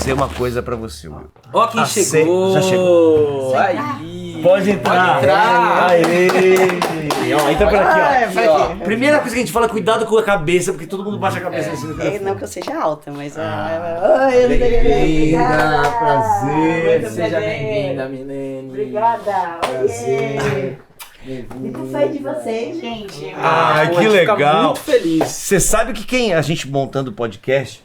dizer uma coisa pra você, Will. Ó quem chegou. Já chegou. Aí. Pode entrar. Aê. Ó, entra por aqui, ó. Aqui, ó. Primeira coisa que a gente fala é cuidado com a cabeça, porque todo mundo baixa a cabeça nesse microfone. Não que eu seja alta, mas... Bem-vinda, prazer. Seja bem-vinda, Milene. Obrigada. Prazer. Fico fã de vocês, gente. Ai, que A gente fica legal. muito feliz. Você sabe que quem a gente montando o podcast...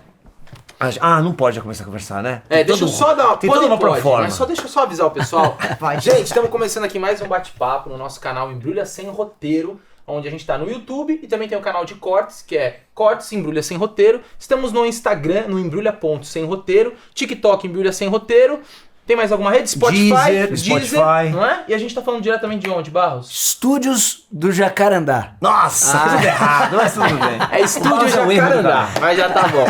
não pode já começar a conversar, né? Deixa eu só dar uma... Tem toda uma proforma. Mas deixa eu só avisar o pessoal. Gente, estamos começando aqui mais um bate-papo no nosso canal Embrulha Sem Roteiro, onde a gente tá no YouTube e também tem o canal de cortes, que é Cortes Embrulha Sem Roteiro. Estamos no Instagram, no embrulha.semroteiro, TikTok Embrulha Sem Roteiro. Tem mais alguma rede? Deezer, Spotify. Não é? E a gente tá falando diretamente de onde, Barros? Estúdios do Jacarandá. Nossa, tudo errado, mas tudo bem. É Estúdio Barros é um erro, Jacarandá, cara. mas já tá bom.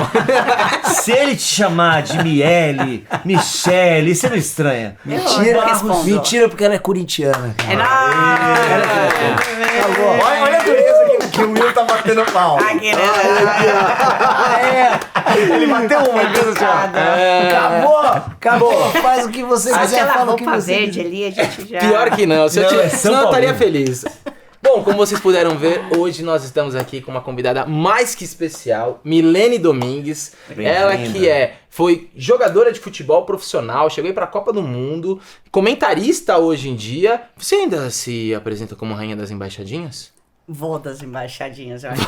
Se ele te chamar de Miele, Michele, você não estranha. Mentira, respondo. mentira porque ela é corintiana. É nóis! Olha a dureza que o Will tá batendo pau. Ele bateu uma, Deus do céu. Acabou. Faz o que você quiser, Aquela fala o que roupa você verde quiser. ali, a gente já... Pior que não, se eu Não, é tivesse, São senão eu estaria Paulino. feliz. Bom, como vocês puderam ver, hoje nós estamos aqui com uma convidada mais que especial, Milene Domingues. Bem-vinda. Ela que foi jogadora de futebol profissional, chegou aí pra Copa do Mundo, comentarista hoje em dia. Você ainda se apresenta como rainha das embaixadinhas? Vou das embaixadinhas, eu acho.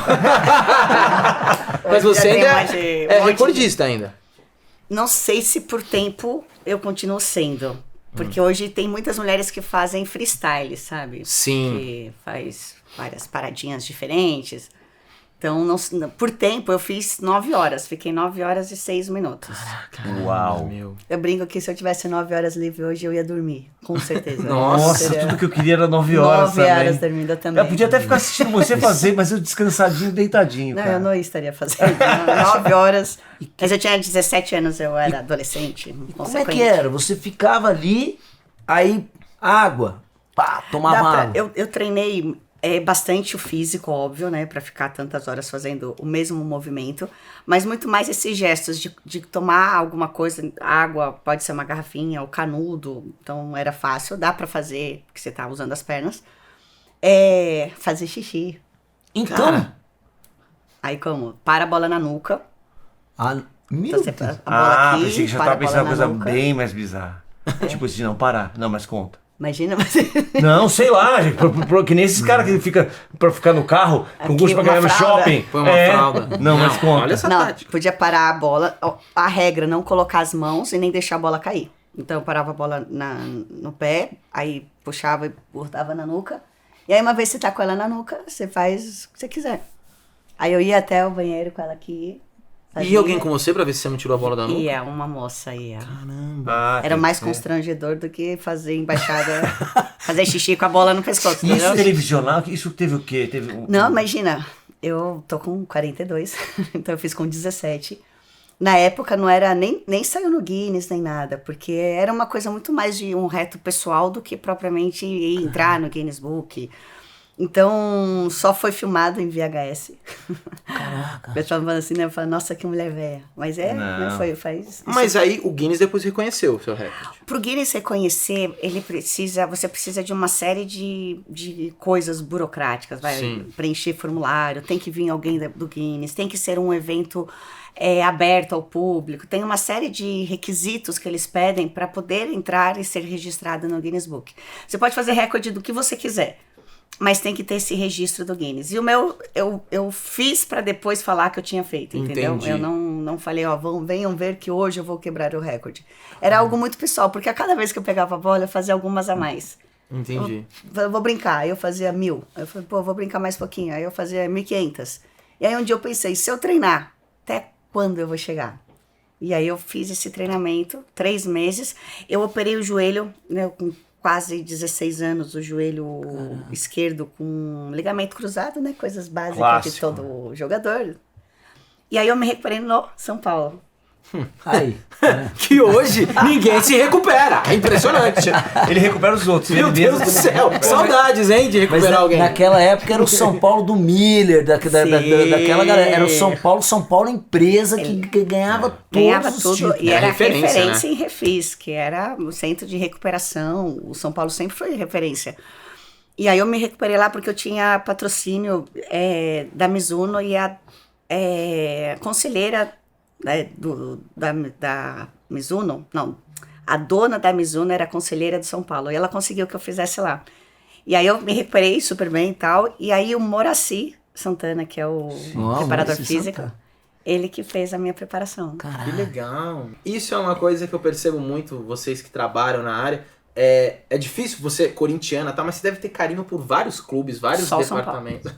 Mas Hoje você já ainda tem mais de- é um monte de- recordista ainda. Não sei se por tempo eu continuo sendo. Porque hoje tem muitas mulheres que fazem freestyle, sabe? Sim. Que faz várias paradinhas diferentes. Então, por tempo, eu fiz 9 horas. Fiquei 9 horas e 6 minutos. Uau. Meu. Eu brinco que se eu tivesse 9 horas livre hoje, eu ia dormir. Com certeza. Nossa, Seria tudo que eu queria era 9 horas 9 horas também. dormindo também. Eu podia até ficar assistindo você fazer, mas eu descansadinho, deitadinho, Não, cara. eu não estaria fazendo 9 horas. Mas eu tinha 17 anos, eu era adolescente. Como é que era? Você ficava ali, aí água, pá, tomava água. Eu treinei bastante o físico, óbvio, né? Pra ficar tantas horas fazendo o mesmo movimento. Mas muito mais esses gestos de tomar alguma coisa, água, pode ser uma garrafinha ou canudo. Então era fácil, dá pra fazer, porque você tá usando as pernas. Fazer xixi. Então, Cara. Aí como? Para a bola na nuca. meu Você Deus. a bola aqui, pensei que já para tava a bola pensando uma na coisa nuca. bem mais bizarra. Tipo assim, não, parar. Não, mas conta. Imagina, mas... Não, sei lá, gente, que nem esses caras que fica pra ficar no carro com Aqui, gosto pra uma ganhar no fralda. shopping. Foi uma fralda. Não, mas conta. Olha essa Não, tática. podia parar a bola. A regra, não colocar as mãos e nem deixar a bola cair. Então eu parava a bola no pé, aí puxava e botava na nuca. E aí uma vez você tá com ela na nuca, você faz o que você quiser. Aí eu ia até o banheiro com ela aqui. E alguém com você pra ver se você não tirou a bola da nuca? Ia, uma moça ia. Ah, Era tem mais que ser. constrangedor do que fazer embaixada, fazer xixi com a bola no pescoço. Isso entendeu? televisional, isso teve o quê? Teve Não, imagina, eu tô com 42, então eu fiz com 17. Na época não era, nem saiu no Guinness, nem nada, porque era uma coisa muito mais de um reto pessoal do que propriamente entrar no Guinness Book. Então, só foi filmado em VHS. Caraca. O pessoal falando assim, né? Eu falo, nossa, que mulher velha. Mas né, Não. faz... Mas aí o Guinness depois reconheceu o seu recorde. Pro Guinness reconhecer, você precisa de uma série de coisas burocráticas, vai Sim. preencher formulário, tem que vir alguém do Guinness, tem que ser um evento aberto ao público, tem uma série de requisitos que eles pedem para poder entrar e ser registrado no Guinness Book. Você pode fazer recorde do que você quiser, mas tem que ter esse registro do Guinness. E o meu, eu fiz para depois falar que eu tinha feito, entendeu? Entendi. Eu não falei, venham ver que hoje eu vou quebrar o recorde. Era algo muito pessoal, porque a cada vez que eu pegava a bola, eu fazia algumas a mais. Entendi. Eu vou brincar, aí eu fazia 1.000. Aí eu falei, vou brincar mais pouquinho. Aí eu fazia 1.500. E aí um dia eu pensei, se eu treinar, até quando eu vou chegar? E aí eu fiz esse treinamento, 3 meses. Eu operei o joelho, né, com quase 16 anos, o joelho esquerdo com ligamento cruzado, né? Coisas básicas Clássico. de todo jogador. E aí eu me recuperei no São Paulo. Aí. Que hoje ninguém se recupera. É impressionante. Ele recupera os outros. Meu ele Deus mesmo do céu. Saudades, hein, de Mas recuperar alguém. naquela época era o São Paulo do Miller, daquela galera. Era o São Paulo empresa que ganhava Ganhava todos os tudo títulos. e era referência, referência em Refis, que era o centro de recuperação. O São Paulo sempre foi referência. E aí eu me recuperei lá porque eu tinha patrocínio da Mizuno e a conselheira da Mizuno, não, a dona da Mizuno era conselheira de São Paulo, e ela conseguiu que eu fizesse lá. E aí eu me recuperei super bem e tal, e aí o Moraci Santana, que é o preparador Moraci físico, Santana. ele que fez a minha preparação. Que legal. Isso é uma coisa que eu percebo muito, vocês que trabalham na área. É difícil você, corintiana, tá? Mas você deve ter carinho por vários clubes, vários Só o São departamentos.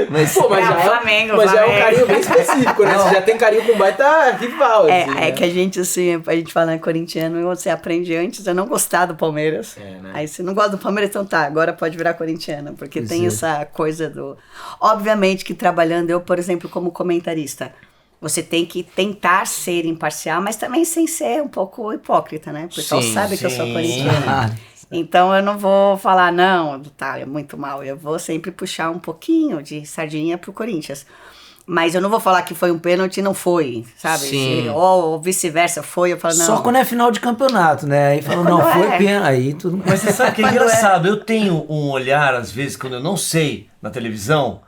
Mas, Pô, mas Flamengo, mas é um Flamengo. carinho bem específico, né? Você já tem carinho com baita rival, assim, né? Que a gente, assim, a gente fala corintiano, você aprende antes a não gostar do Palmeiras. Né? Aí você não gosta do Palmeiras, então tá, agora pode virar corintiana, porque Pois tem é. essa coisa do... Obviamente que trabalhando, eu, por exemplo, como comentarista, você tem que tentar ser imparcial, mas também sem ser um pouco hipócrita, né? O pessoal Sim, sabe que eu sou sim. corintiana. Então eu não vou falar, não, tá, é muito mal. Eu vou sempre puxar um pouquinho de sardinha pro Corinthians. Mas eu não vou falar que foi um pênalti e não foi, sabe? Sim. Ou vice-versa, foi, eu falo, não. só quando é final de campeonato, né? Aí falou, não, quando foi é. pena. Aí tudo. Mas você sabe que é Quando engraçado, eu tenho um olhar, às vezes, quando eu não sei na televisão,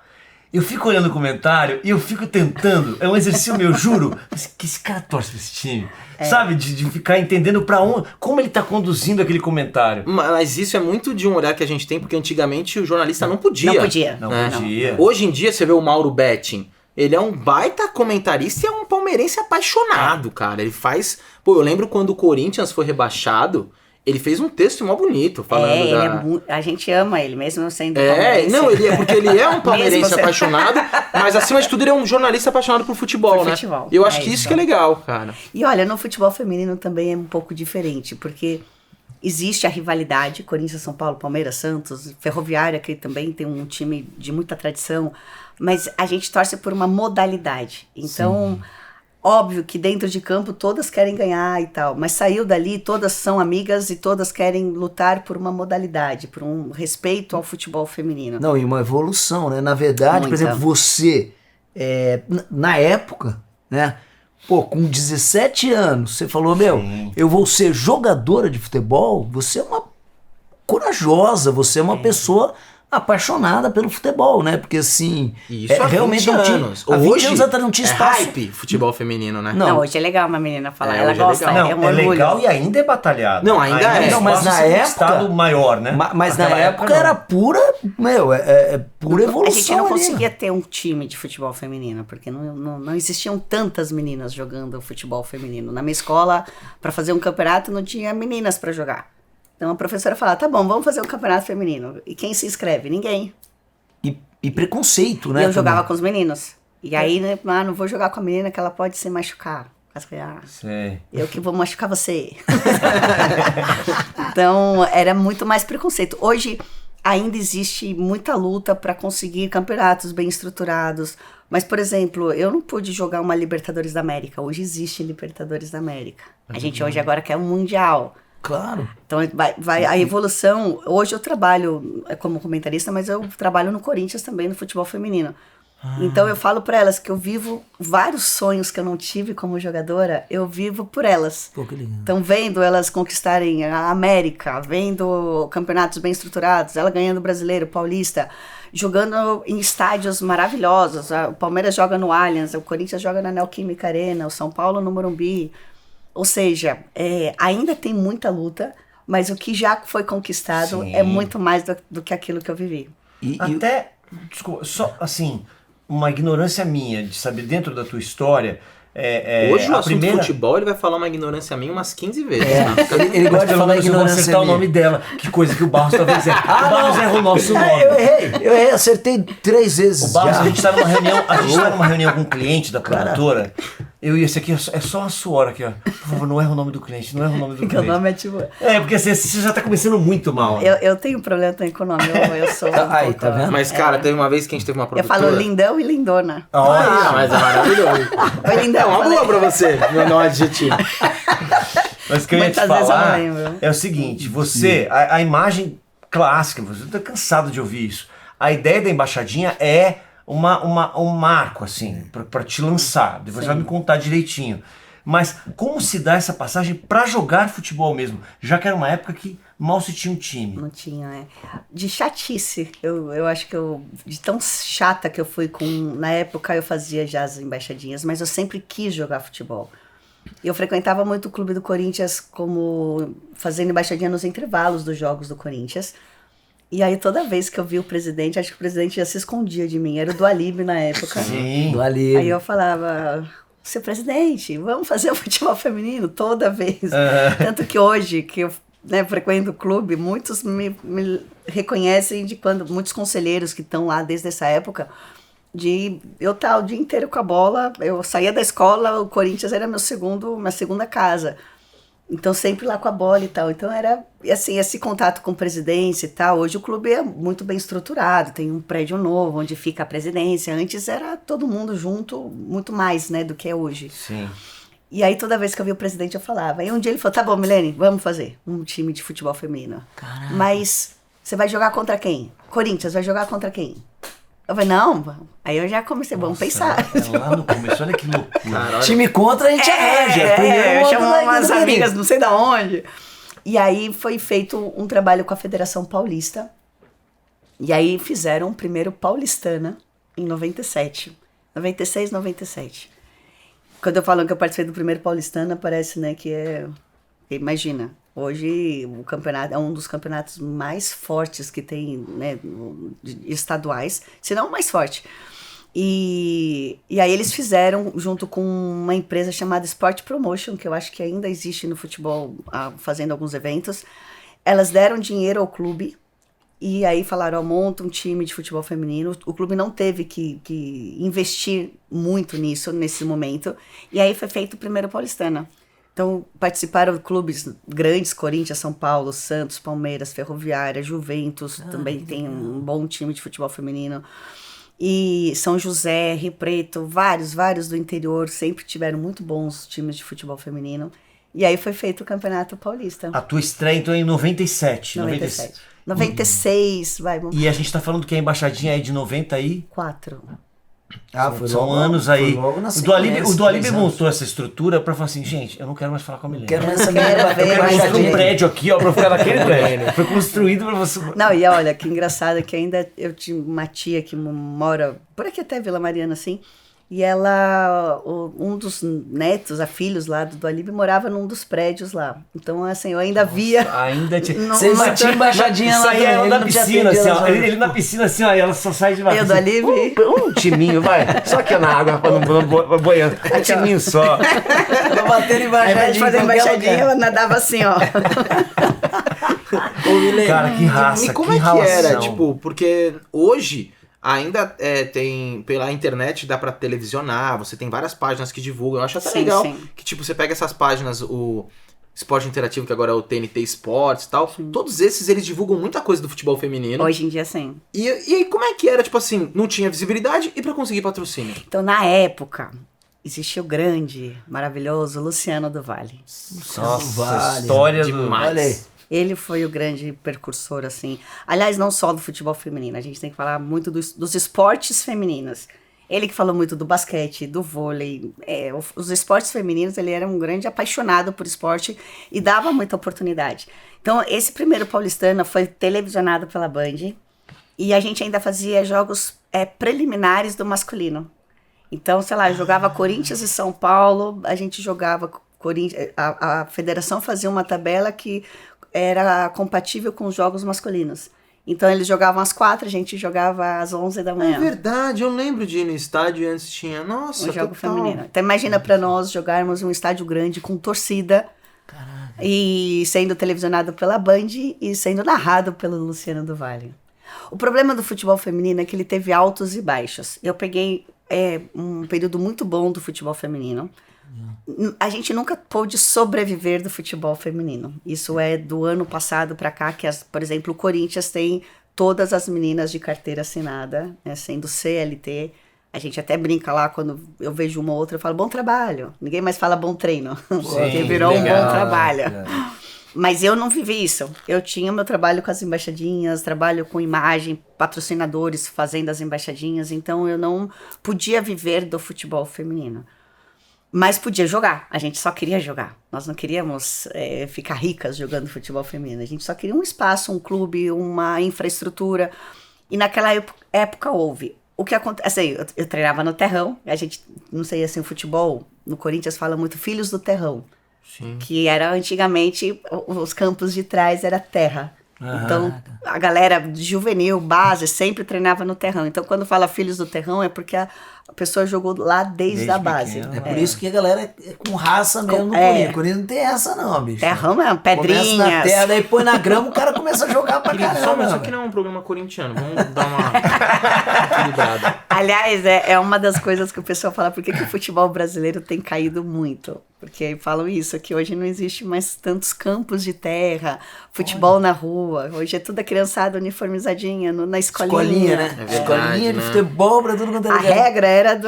eu fico olhando o comentário e eu fico tentando, é um exercício meu, juro, mas que esse cara torce pra esse time, sabe? De ficar entendendo pra onde, como ele tá conduzindo aquele comentário. Mas isso é muito de um olhar que a gente tem, porque antigamente o jornalista não podia. Não podia. Não né? podia. Hoje em dia você vê o Mauro Betting, ele é um baita comentarista e é um palmeirense apaixonado, cara. Ele faz... Pô, eu lembro quando o Corinthians foi rebaixado, ele fez um texto mó bonito, falando a gente ama ele, mesmo sendo porque ele é um palmeirense Mesmo você- apaixonado, mas acima de tudo ele é um jornalista apaixonado por futebol, Por né? futebol. Eu acho É que isso isso. que é legal, cara. E olha, no futebol feminino também é um pouco diferente, porque existe a rivalidade, Corinthians, São Paulo, Palmeiras, Santos, Ferroviária, que também tem um time de muita tradição, mas a gente torce por uma modalidade. Então, óbvio que dentro de campo todas querem ganhar e tal, mas saiu dali, todas são amigas e todas querem lutar por uma modalidade, por um respeito ao futebol feminino. Não, e uma evolução, né? Na verdade, por Muita. exemplo, você, na época, né? Pô, com 17 anos, você falou, Sim. eu vou ser jogadora de futebol, você é uma corajosa, você é uma pessoa apaixonada pelo futebol, né? Porque assim, E isso há 20 realmente não tinha, anos. há 20 Hoje anos atrás não tinha é espaço. hype futebol feminino, né? Não. Não, hoje é legal uma menina falar, ela hoje é gosta, legal. é um Não, é orgulho. legal e ainda é batalhado. Não, ainda é. Não, mas na época- estado maior, né? Mas na Naquela época não. era pura, pura evolução. A gente não ali, né? conseguia ter um time de futebol feminino, porque não existiam tantas meninas jogando futebol feminino. Na minha escola, para fazer um campeonato, não tinha meninas para jogar. Então a professora falava, tá bom, vamos fazer um campeonato feminino. E quem se inscreve? Ninguém. E preconceito, né? E eu jogava também. com os meninos. E aí, né, não vou jogar com a menina que ela pode se machucar. Sei. Eu que vou machucar você. Então, era muito mais preconceito. Hoje, ainda existe muita luta para conseguir campeonatos bem estruturados. Mas, por exemplo, eu não pude jogar uma Libertadores da América. Hoje existe Libertadores da América. A gente hoje agora quer um Mundial. Claro. Então, a evolução... Hoje eu trabalho como comentarista, mas eu trabalho no Corinthians também, no futebol feminino. Então eu falo para elas que eu vivo vários sonhos que eu não tive como jogadora, eu vivo por elas. Pô, que legal. Então vendo elas conquistarem a América, vendo campeonatos bem estruturados, ela ganhando o Brasileiro, o Paulista, jogando em estádios maravilhosos. O Palmeiras joga no Allianz, o Corinthians joga na Neoquímica Arena, o São Paulo no Morumbi. Ou seja, ainda tem muita luta, mas o que já foi conquistado Sim. é muito mais do que aquilo que eu vivi. Até, desculpa, só assim, uma ignorância minha de saber dentro da tua história. Hoje o a assunto primeira... futebol, ele vai falar uma ignorância minha umas 15 vezes. É, né? ele Mas gosta de pelo falar menos eu vou ignorância acertar o minha. nome dela. Que coisa que o Barros talvez erre. O Barros erra o nosso nome. Eu errei, acertei 3 vezes O Barros, já. a gente tá numa reunião com um cliente da produtora. Esse aqui é só uma suor aqui, ó. Por favor, não erra o nome do cliente, não erra o nome do Porque cliente. o nome é tipo... Porque você já tá começando muito mal. Eu tenho problema também com o nome, eu sou... Aí, tá vendo? Mas, cara, teve uma vez que a gente teve uma Eu produtora... falo lindão e lindona. Ah, mas é maravilhoso. Oi, lindão. É uma falei. boa pra você, meu adjetivo. Mas o que eu ia te Muitas vezes eu falar não lembro. é o seguinte, a imagem clássica, você tá cansado de ouvir isso. A ideia da embaixadinha é um marco, assim, pra te lançar. Depois você vai me contar direitinho. Mas como se dá essa passagem pra jogar futebol mesmo? Já que era uma época que mal se tinha um time. Não tinha, né? De chatice. Eu acho que de tão chata que eu fui com... Na época eu fazia já as embaixadinhas, mas eu sempre quis jogar futebol. Eu frequentava muito o Clube do Corinthians como fazendo embaixadinha nos intervalos dos jogos do Corinthians. E aí toda vez que eu vi o presidente, acho que o presidente já se escondia de mim. Era o Dualib na época. Sim. Do ali. Aí eu falava... Seu presidente, vamos fazer o futebol feminino toda vez. Tanto que hoje, que eu frequento o clube, muitos me reconhecem de quando, muitos conselheiros que estão lá desde essa época, de eu estar o dia inteiro com a bola, eu saía da escola, o Corinthians era minha segunda casa. Então sempre lá com a bola e tal. Então era assim, esse contato com presidência e tal. Hoje o clube é muito bem estruturado, tem um prédio novo onde fica a presidência. Antes era todo mundo junto, muito mais, né, do que é hoje. Sim. E aí toda vez que eu via o presidente eu falava. E um dia ele falou, tá bom, Milene, vamos fazer um time de futebol feminino. Caraca. Mas você vai jogar contra quem? Corinthians, vai jogar contra quem? Eu falei, não. Aí eu já comecei, vamos pensar. Lá no começo, olha que loucura. Caralho. Time contra a gente arranja. Primeiro eu modo chamo da umas Guilherme. amigas não sei da onde. E aí foi feito um trabalho com a Federação Paulista. E aí fizeram o primeiro Paulistana em 97. 96, 97. Quando eu falo que eu participei do primeiro Paulistana, parece, né, que é... Imagina, hoje o campeonato é um dos campeonatos mais fortes que tem, né, estaduais, se não o mais forte. E aí eles fizeram, junto com uma empresa chamada Sport Promotion, que eu acho que ainda existe no futebol, fazendo alguns eventos, elas deram dinheiro ao clube, e aí falaram, ó, monta um time de futebol feminino. O clube não teve que investir muito nisso, nesse momento, e aí foi feito o primeiro Paulistana. Então, participaram de clubes grandes, Corinthians, São Paulo, Santos, Palmeiras, Ferroviária, Juventus, também tem um bom time de futebol feminino. E São José, Rio Preto, vários do interior, sempre tiveram muito bons times de futebol feminino. E aí foi feito o Campeonato Paulista. A tua estreia, então, é em 97. 96, vai, vamos... E a gente tá falando que a embaixadinha é de 94. 4. Foi São logo- anos aí. foi logo na O Dualib sequência, 3 anos. montou essa estrutura pra falar assim, gente, eu não quero mais falar com a Milene. Quero essa Quero menina ver, bater eu Eu quero construir um embaixadinha. prédio aqui, ó, pra ficar naquele prédio. Foi construído pra você... Não, e olha, que engraçado que ainda eu tinha uma tia que mora por aqui até Vila Mariana, assim, e ela, um dos netos, filhos lá do Dualib, morava num dos prédios lá. Então, assim, eu ainda via... Ainda tinha... Você já tinha embaixadinha lá. Saía ela ele na não tinha piscina, assim, atendido ó. ela. Ele na piscina, assim, ó, e ela só sai de lá. Eu do assim, Alívio. Um timinho, vai. Só que na água, boiando. Um timinho só. Tava batendo Ao invés embaixadinha. de fazer em qualquer embaixadinha, lugar. ela nadava assim, ó. Ô, Milene, Cara, que raça, E como que é que era? ralação. Tipo, porque hoje ainda tem, pela internet dá pra televisionar, você tem várias páginas que divulgam. Eu acho até Sim, legal sim. que, tipo, você pega essas páginas, o Esporte Interativo, que agora é o TNT Sports e tal, todos esses, eles divulgam muita coisa do futebol feminino. Hoje em dia, sim. E aí, como é que era? Tipo assim, não tinha visibilidade e pra conseguir patrocínio? Então, na época, existia o grande, maravilhoso Luciano do Vale. Nossa, Vale. história do... Demais. Olha aí. Ele foi o grande precursor, assim. Aliás, não só do futebol feminino, a gente tem que falar muito dos esportes femininos. Ele que falou muito do basquete, do vôlei. Os esportes femininos, ele era um grande apaixonado por esporte e dava muita oportunidade. Então, esse primeiro Paulistana foi televisionado pela Band e a gente ainda fazia jogos preliminares do masculino. Então, sei lá, jogava Corinthians e São Paulo, a gente jogava Corinthians, a federação fazia uma tabela que era compatível com os jogos masculinos. Então eles jogavam às 4, a gente jogava às 11 da É manhã. verdade, eu lembro de ir no estádio e antes tinha. Nossa, Um jogo total. feminino. Então imagina pra nós jogarmos um estádio grande com torcida. E sendo televisionado pela Band e sendo narrado pelo Luciano do Vale. O problema do futebol feminino é que ele teve altos e baixos. Eu peguei um período muito bom do futebol feminino, A gente nunca pôde sobreviver do futebol feminino. Isso é do ano passado para cá, que, por exemplo, o Corinthians tem todas as meninas de carteira assinada, né, sendo CLT. A gente até brinca lá, quando eu vejo uma ou outra, eu falo, bom trabalho. Ninguém mais fala bom treino, porque virou um bom trabalho. Mas eu não vivi isso. Eu tinha meu trabalho com as embaixadinhas, trabalho com imagem, patrocinadores fazendo as embaixadinhas, então eu não podia viver do futebol feminino. Mas podia jogar, a gente só queria jogar. Nós não queríamos ficar ricas jogando futebol feminino. A gente só queria um espaço, um clube, uma infraestrutura. E naquela época houve. O que acontece, assim, eu treinava no terrão. A gente, não sei, assim, o futebol no Corinthians fala muito filhos do terrão. Sim. Que era antigamente, os campos de trás era terra. Então, a galera juvenil, base, sempre treinava no terrão. Então, quando fala filhos do terrão, é porque a pessoa jogou lá desde a base. É por isso que a galera é com raça mesmo no Corinthians. O Corinthians não tem essa não, bicho. Terrão é pedrinhas. Começa na terra, daí põe na grama, o cara começa a jogar pra caramba. Mas isso aqui não é um programa corintiano, vamos dar uma equilibrada. Aliás, é uma das coisas que o pessoal fala, por que o futebol brasileiro tem caído muito? Porque falam isso, que hoje não existe mais tantos campos de terra, futebol na rua. Hoje é tudo a criançada uniformizadinha na escolinha. Escolinha, né? É verdade, escolinha de futebol pra tudo quanto é A lugar. regra era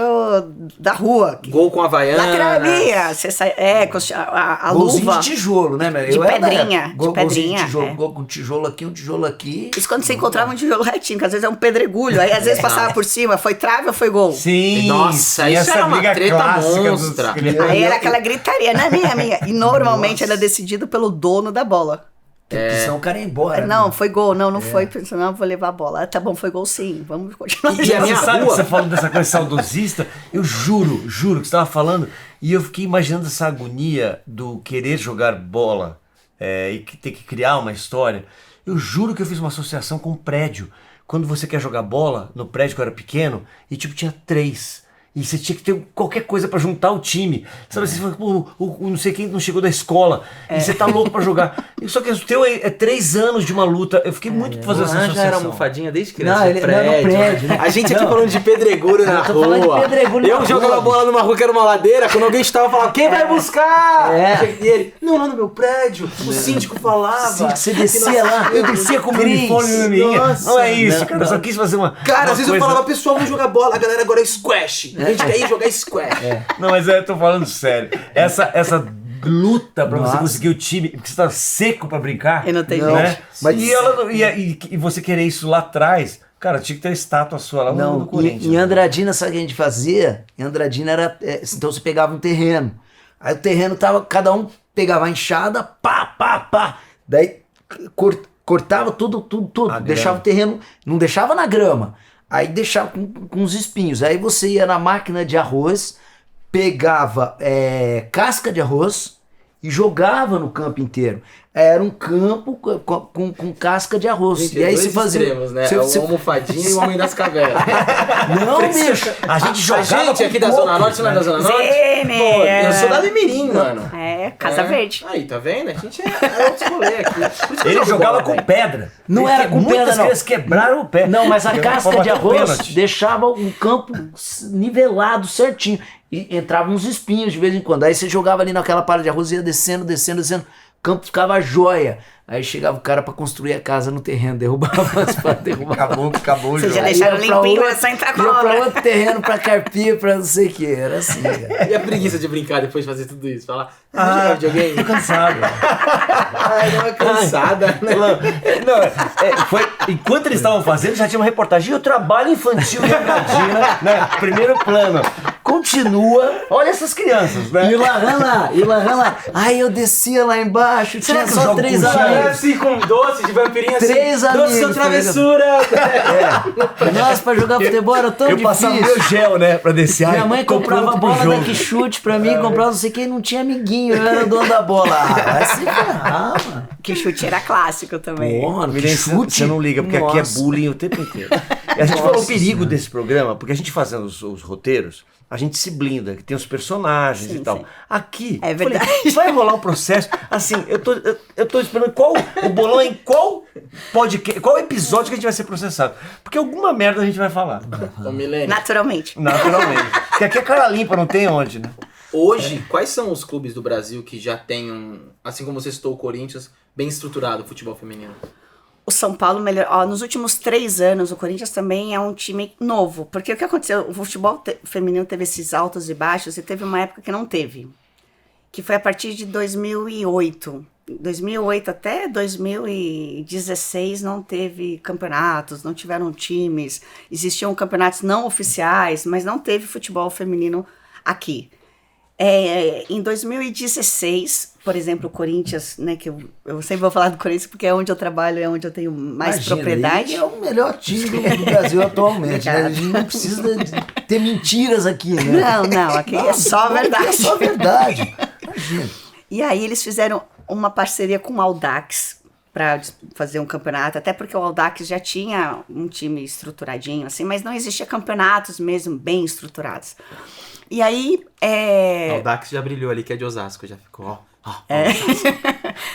da rua. Gol com havaiana. Lateral minha, você sai, com a Golzinho luva. de tijolo, né, meu? De Eu era da pedrinha, época. de Golzinho pedrinha, tijolo, é. gol com tijolo aqui, um tijolo aqui. Isso quando você encontrava um tijolo retinho, que às vezes é um pedregulho, aí às vezes passava por cima, foi trave ou foi gol? Sim. Nossa, e isso essa era uma briga treta clássica monstra. Aí era aquela gritaria, não é minha. E normalmente era decidido pelo dono da bola. Porque senão o cara ia embora. Não, né? foi gol, não foi, senão eu vou levar a bola. Tá bom, foi gol sim, vamos continuar. E a minha Você sabe que rua? você falou dessa coisa saudosista? Eu juro que você estava falando e eu fiquei imaginando essa agonia do querer jogar bola e ter que criar uma história. Eu juro que eu fiz uma associação com um prédio. Quando você quer jogar bola, no prédio que eu era pequeno, e tipo tinha 3. E você tinha que ter qualquer coisa pra juntar o time. Sabe, você fala, pô, não sei quem não chegou da escola. E você tá louco pra jogar. Só que o teu é 3 anos de uma luta. Eu fiquei muito fazendo essa Já associação. era almofadinha desde criança. Não, ele não era no prédio, né? A gente aqui falando de pedregulho na tô falando de rua. pedregulho na Eu jogava rua, bola numa rua que era uma ladeira, quando alguém estava falando, quem vai buscar? E ele, não, lá no meu prédio. O síndico falava. Sim, que você descia lá. Eu descia com o Cris. uniforme na minha. Nossa. Não é isso, Não, cara. Eu só quis fazer uma. Cara, uma às vezes eu coisa- falava, pessoal, vamos jogar bola. A galera agora é squash. A gente quer ir jogar squash. Não, mas eu tô falando sério. Essa luta pra você Nossa. conseguir o time, porque você tá seco pra brincar. E não tem né? jeito. Mas- E você querer isso lá atrás, cara, tinha que ter estátua sua lá no Não, Corinthians. em Andradina, sabe o que a gente fazia? Em Andradina era. Então você pegava um terreno. Aí o terreno tava. Cada um pegava a enxada, pá. Daí cortava tudo. A Deixava grama. o terreno. Não deixava na grama. Aí deixava com os espinhos. Aí você ia na máquina de arroz, pegava casca de arroz e jogava no campo inteiro. Era um campo com casca de arroz. Gente, e aí dois você fazia. extremos, né? você- O almofadinha e o homem das cavernas. Não, bicho. A gente A jogava gente aqui com da Zona coco, Norte, você não é da Zona Norte? Zene, Pô, eu sou da Mimirim, mano. Casa Verde. Aí, tá vendo? A gente é outro rolê aqui. Por isso que eu Ele jogo jogava bola, com velho. pedra. Não Ele era que com muitas pedra, não. crianças quebraram o pé. Não, mas a Jogava casca pra de bater arroz pênalti. deixava um campo nivelado certinho. E entravam uns espinhos de vez em quando. Aí você jogava ali naquela palha de arroz e ia descendo. O campo ficava jóia. Aí chegava o cara pra construir a casa no terreno, derrubava as para derrubar. Acabou o Vocês jogo. já deixaram limpinho, é só entrar com a Ia pra obra. outro terreno pra carpir, pra não sei o que. Era assim, cara. E a preguiça de brincar depois de fazer tudo isso? Falar, Ah, videogame? tô cansado. Ai, dá uma cansada, né? Enquanto eles estavam fazendo, já tinha uma reportagem. E o trabalho infantil em Andradina, né? Primeiro plano. Continua. Olha essas crianças, né? E o Lahan lá. Aí eu descia lá embaixo, Será tinha que eu só jogo 3 com amigos. Assim, com doce de vampirinha assim. 3 doce amigos, sua tá ligado? travessura. Nossa, pra jogar futebol era tão Eu difícil. passava meu gel, né? Pra descer. Minha Ai, mãe tô comprava pronto pro bola jogo. daqui chute pra mim, comprava não sei quem, não tinha amiguinho, eu era dono da bola. Ah, vai se ferrar, mano. Que chute era clássico também. Porra, que Milen, chute. você não liga, porque aqui é Nossa. bullying o tempo inteiro. E a gente falou o perigo desse programa, porque a gente fazendo os roteiros, a gente se blinda, que tem os personagens Sim, e tal. sim. Aqui, É eu falei, verdade. vai rolar um processo. Assim, eu tô esperando o bolão em qual podcast, qual episódio que a gente vai ser processado. Porque alguma merda a gente vai falar. Ô, Milene. Naturalmente. Naturalmente. Porque aqui é cara limpa, não tem onde, né? Hoje, quais são os clubes do Brasil que já têm assim como você citou o Corinthians, bem estruturado o futebol feminino? O São Paulo melhor. Ó, nos últimos 3 anos, o Corinthians também é um time novo. Porque o que aconteceu? O futebol feminino teve esses altos e baixos e teve uma época que não teve. Que foi a partir de 2008. 2008 até 2016 não teve campeonatos, não tiveram times. Existiam campeonatos não oficiais, mas não teve futebol feminino aqui. Em 2016, por exemplo, o Corinthians, né, que eu sempre vou falar do Corinthians porque é onde eu trabalho, é onde eu tenho mais propriedade. É o melhor time do Brasil atualmente, né? A gente não precisa ter mentiras aqui, né? Não, aqui é só verdade. É só verdade. Imagina. E aí eles fizeram uma parceria com o Audax para fazer um campeonato, até porque o Audax já tinha um time estruturadinho, assim, mas não existia campeonatos mesmo bem estruturados. E aí... O Audax já brilhou ali, que é de Osasco, já ficou,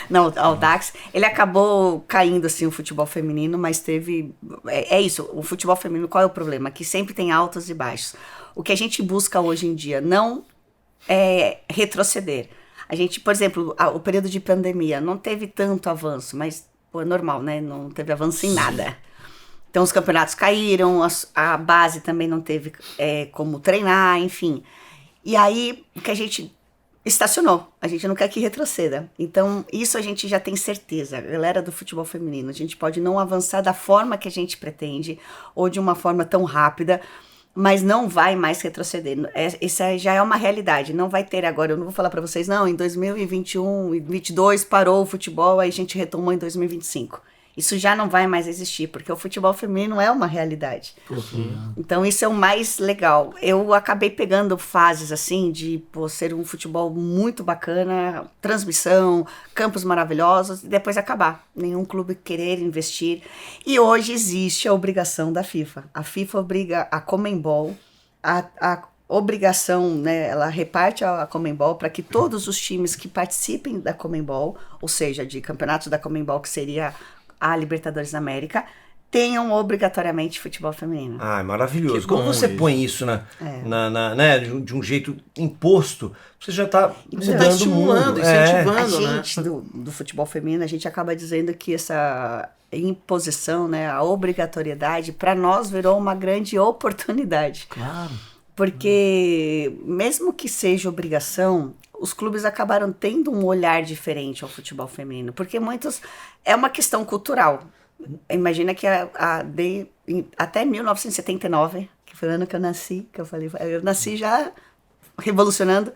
Não, o Audax, ele acabou caindo, assim, o futebol feminino, mas teve... É isso, o futebol feminino, qual é o problema? Que sempre tem altos e baixos. O que a gente busca hoje em dia não é retroceder. A gente, por exemplo, o período de pandemia não teve tanto avanço, mas é normal, né? Não teve avanço em nada. Então os campeonatos caíram, a base também não teve como treinar, enfim. E aí o que a gente estacionou, a gente não quer que retroceda. Então isso a gente já tem certeza, a galera do futebol feminino, a gente pode não avançar da forma que a gente pretende, ou de uma forma tão rápida, mas não vai mais retroceder. Isso já é uma realidade. Não vai ter agora, eu não vou falar para vocês, não, em 2021 e 2022 parou o futebol, aí a gente retomou em 2025. Isso já não vai mais existir, porque o futebol feminino é uma realidade. Então isso é o mais legal. Eu acabei pegando fases assim de ser um futebol muito bacana, transmissão, campos maravilhosos, e depois acabar. Nenhum clube querer investir. E hoje existe a obrigação da FIFA. A FIFA obriga a Conmebol, a obrigação, né, ela reparte a Conmebol para que todos os times que participem da Conmebol, ou seja, de campeonatos da Conmebol, que seria a Libertadores da América, tenham obrigatoriamente futebol feminino. Ah, é maravilhoso. Que Quando bom você isso. põe isso né, de um jeito imposto, você já está mudando o mundo. incentivando, A gente do futebol feminino, a gente acaba dizendo que essa imposição, né, a obrigatoriedade, para nós virou uma grande oportunidade. Claro. Porque mesmo que seja obrigação, os clubes acabaram tendo um olhar diferente ao futebol feminino, porque muitos... É uma questão cultural. Imagina que até 1979, que foi o ano que eu nasci, que eu nasci já revolucionando,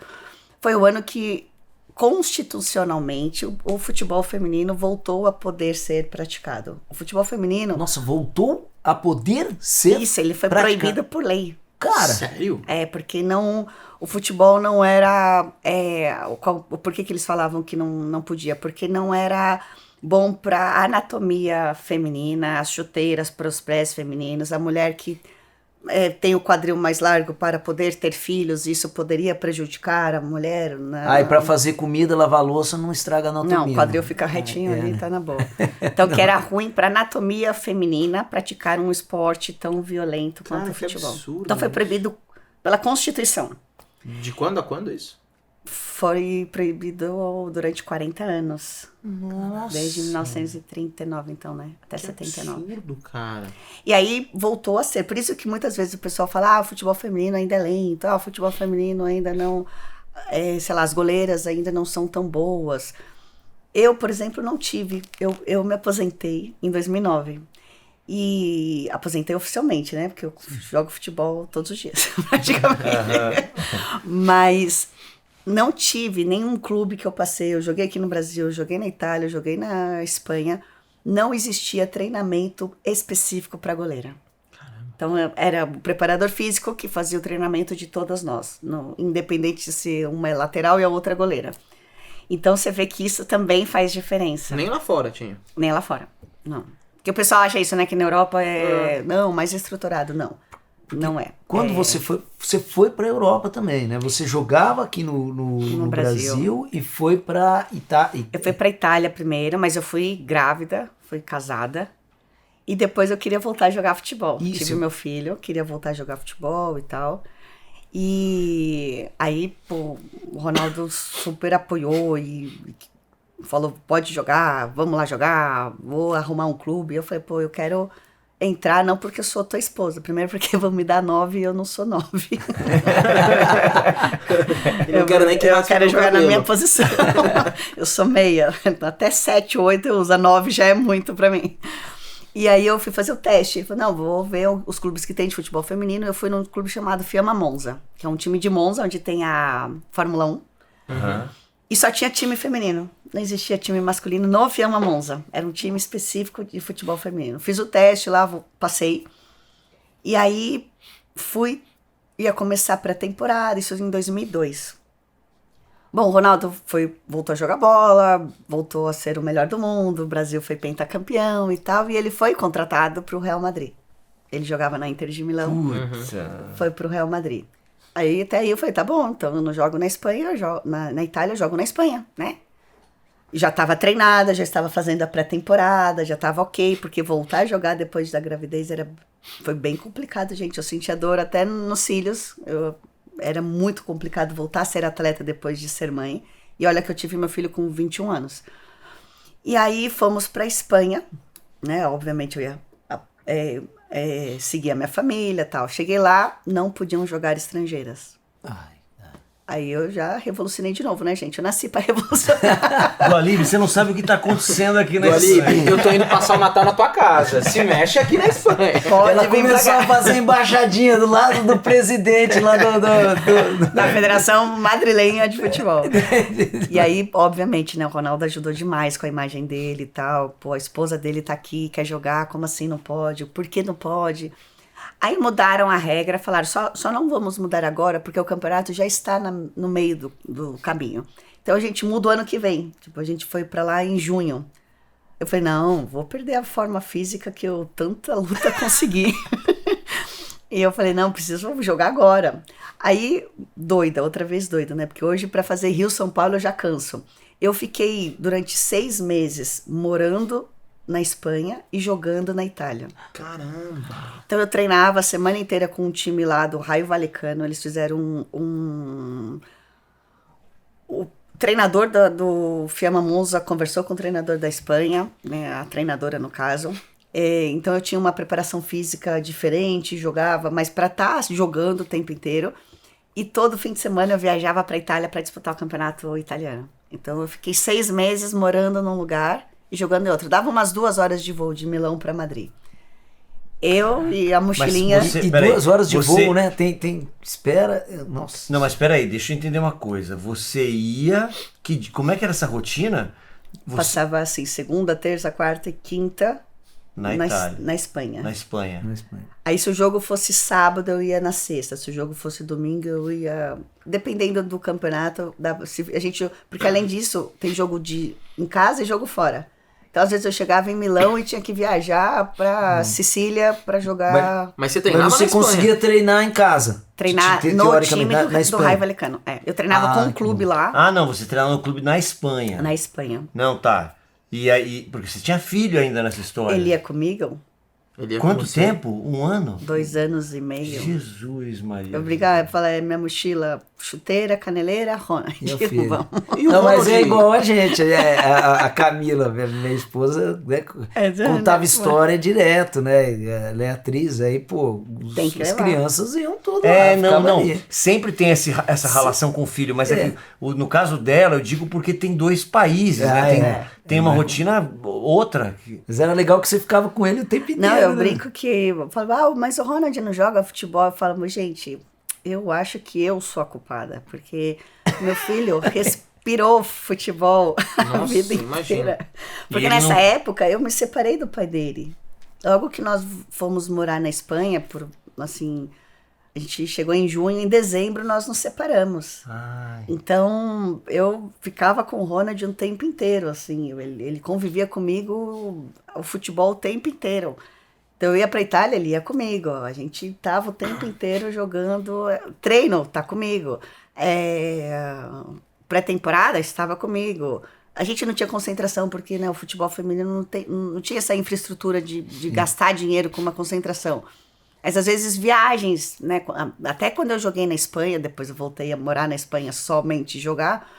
foi o ano que constitucionalmente o futebol feminino voltou a poder ser praticado. O futebol feminino... Nossa, voltou a poder ser Isso, ele foi praticado. proibido por lei. Cara, Sério? Porque o futebol não era... Por que eles falavam que não podia? Porque não era bom para a anatomia feminina, as chuteiras para os pés femininos, a mulher que tem o quadril mais largo para poder ter filhos, isso poderia prejudicar a mulher. Aí para fazer comida, lavar louça, não estraga a anatomia. Não, o quadril fica retinho ali, tá na boa. Então, que era ruim para a anatomia feminina praticar um esporte tão violento quanto o que futebol. absurdo Então, foi isso. proibido pela Constituição. De quando a quando isso? Foi proibido durante 40 anos. Nossa. Desde 1939, então, né? Até 79. Absurdo, cara. E aí voltou a ser. Por isso que muitas vezes o pessoal fala, o futebol feminino ainda é lento, o futebol feminino ainda não... sei lá, as goleiras ainda não são tão boas. Eu, por exemplo, não tive. Eu me aposentei em 2009. E aposentei oficialmente, né? Porque eu jogo futebol todos os dias, praticamente. Mas não tive nenhum clube que eu passei. Eu joguei aqui no Brasil, eu joguei na Itália, eu joguei na Espanha. Não existia treinamento específico para goleira. Então, era o preparador físico que fazia o treinamento de todas nós, independente de ser uma é lateral e a outra é goleira. Então, você vê que isso também faz diferença. Nem lá fora tinha. Nem lá fora, não. Porque o pessoal acha isso, né? Que na Europa não, mais estruturado. Não, não é. Quando você foi para a Europa também, né? Você jogava aqui no Brasil e foi para Itália. Eu fui para Itália primeiro, mas eu fui grávida, fui casada. E depois eu queria voltar a jogar futebol. Isso. Tive meu filho, queria voltar a jogar futebol e tal. E Aí, pô, o Ronaldo super apoiou e falou, pode jogar, vamos lá jogar, vou arrumar um clube. Eu falei, pô, eu quero entrar não porque eu sou tua esposa, primeiro porque vão me dar 9 e eu não sou 9. Eu quero nem que eu raspe quero meu jogar cabelo. na minha posição. Eu sou meia, até 7, 8 eu uso, 9 já é muito pra mim. E aí eu fui fazer o teste. Ele falou, não, vou ver os clubes que tem de futebol feminino. Eu fui num clube chamado Fiamma Monza, que é um time de Monza, onde tem a Fórmula 1. Aham. E só tinha time feminino. Não existia time masculino no Fiamma Monza. Era um time específico de futebol feminino. Fiz o teste lá, passei. E aí ia começar a pré-temporada, isso em 2002. Bom, o Ronaldo voltou a jogar bola, voltou a ser o melhor do mundo, o Brasil foi pentacampeão e tal, e ele foi contratado para o Real Madrid. Ele jogava na Inter de Milão, Putz. foi para o Real Madrid. Aí até aí eu falei, tá bom, então eu não jogo na Espanha, na Itália eu jogo na Espanha, né? E já estava treinada, já estava fazendo a pré-temporada, já estava ok, porque voltar a jogar depois da gravidez foi bem complicado, gente. Eu sentia dor até nos cílios, era muito complicado voltar a ser atleta depois de ser mãe. E olha que eu tive meu filho com 21 anos. E aí fomos para Espanha, né? Obviamente eu ia seguir a minha família e tal. Cheguei lá, não podiam jogar estrangeiras. Aí eu já revolucionei de novo, né, gente? Eu nasci pra revolucionar. Gualibe, você não sabe o que tá acontecendo aqui na Gualibe, Espanha. eu tô indo passar o Natal na tua casa. Se mexe aqui na Espanha. Ela começou a fazer embaixadinha do lado do presidente lá Da Federação Madrilenha de Futebol. E aí, obviamente, né, o Ronaldo ajudou demais com a imagem dele e tal. Pô, a esposa dele tá aqui, quer jogar, como assim não pode? Por que não pode? Aí mudaram a regra, falaram, só não vamos mudar agora, porque o campeonato já está no meio do caminho. Então a gente muda o ano que vem. Tipo, a gente foi pra lá em junho. Eu falei, não, vou perder a forma física que eu tanta luta consegui. E eu falei, não, preciso jogar agora. Aí, outra vez doida, né? Porque hoje pra fazer Rio-São Paulo eu já canso. Eu fiquei durante 6 meses morando na Espanha e jogando na Itália. Caramba. Então eu treinava a semana inteira com um time lá do Raio Vallecano. Eles fizeram o treinador do Fiamma Monza conversou com o treinador da Espanha, né, a treinadora no caso. Então eu tinha uma preparação física diferente, jogava, mas para estar jogando o tempo inteiro. E todo fim de semana eu viajava para Itália para disputar o campeonato italiano. Então eu fiquei 6 meses morando num lugar e jogando em outro. Dava umas 2 horas de voo de Milão para Madrid. Eu e a mochilinha... Mas E peraí, 2 horas de você- voo, né? Tem espera. Nossa. Não, mas peraí, deixa eu entender uma coisa. Você ia... Como é que era essa rotina? Passava assim, segunda, terça, quarta e quinta Na Itália. na Espanha. Na Espanha. Na Espanha. Aí se o jogo fosse sábado, eu ia na sexta. Se o jogo fosse domingo, eu ia... Dependendo do campeonato, porque além disso, tem jogo em casa e jogo fora. Então, às vezes, eu chegava em Milão e tinha que viajar pra Sicília pra jogar... Mas você treinava Mas você na Espanha. conseguia treinar em casa? Treinar no Teoricamente, time na do Espanha. Raio Vallecano. Eu treinava com um que clube bom. lá, Ah, não, você treinava no clube na Espanha. na Espanha. Não, tá. E aí, porque você tinha filho ainda nessa história. Ele ia comigo Ele ia com Quanto você. tempo? 1 ano? 2 anos e meio. Jesus, Maria. Eu brigava, eu falei, minha mochila, chuteira, caneleira, Ronald. Meu filho. Vamos. E o Não, mas Ronald? é igual a gente. A Camila, minha esposa, né, contava história direto, né? Ela é atriz, aí, pô, Tem que as levar. crianças iam tudo É, lá. não, ficava não. ali. Sempre tem essa relação com o filho, mas é que, no caso dela, eu digo porque tem 2 países, né? Tem uma rotina outra. Mas era legal que você ficava com ele o tempo inteiro. Não, eu né? brinco que eu falo, mas o Ronald não joga futebol. Eu falo, mas gente, eu acho que eu sou a culpada, porque meu filho respirou futebol a Nossa, vida imagina. inteira. E Porque ele nessa não- época eu me separei do pai dele. Logo que nós fomos morar na Espanha, a gente chegou em junho, em dezembro nós nos separamos. Ai. Então, eu ficava com o Ronald um tempo inteiro, assim, ele convivia comigo o futebol o tempo inteiro. Então, eu ia pra Itália, ele ia comigo, a gente tava o tempo inteiro jogando, treino, tá comigo, pré-temporada, estava comigo. A gente não tinha concentração, porque né, o futebol feminino não tinha essa infraestrutura de gastar dinheiro com uma concentração. Mas às vezes viagens, né? Até quando eu joguei na Espanha, depois eu voltei a morar na Espanha somente jogar,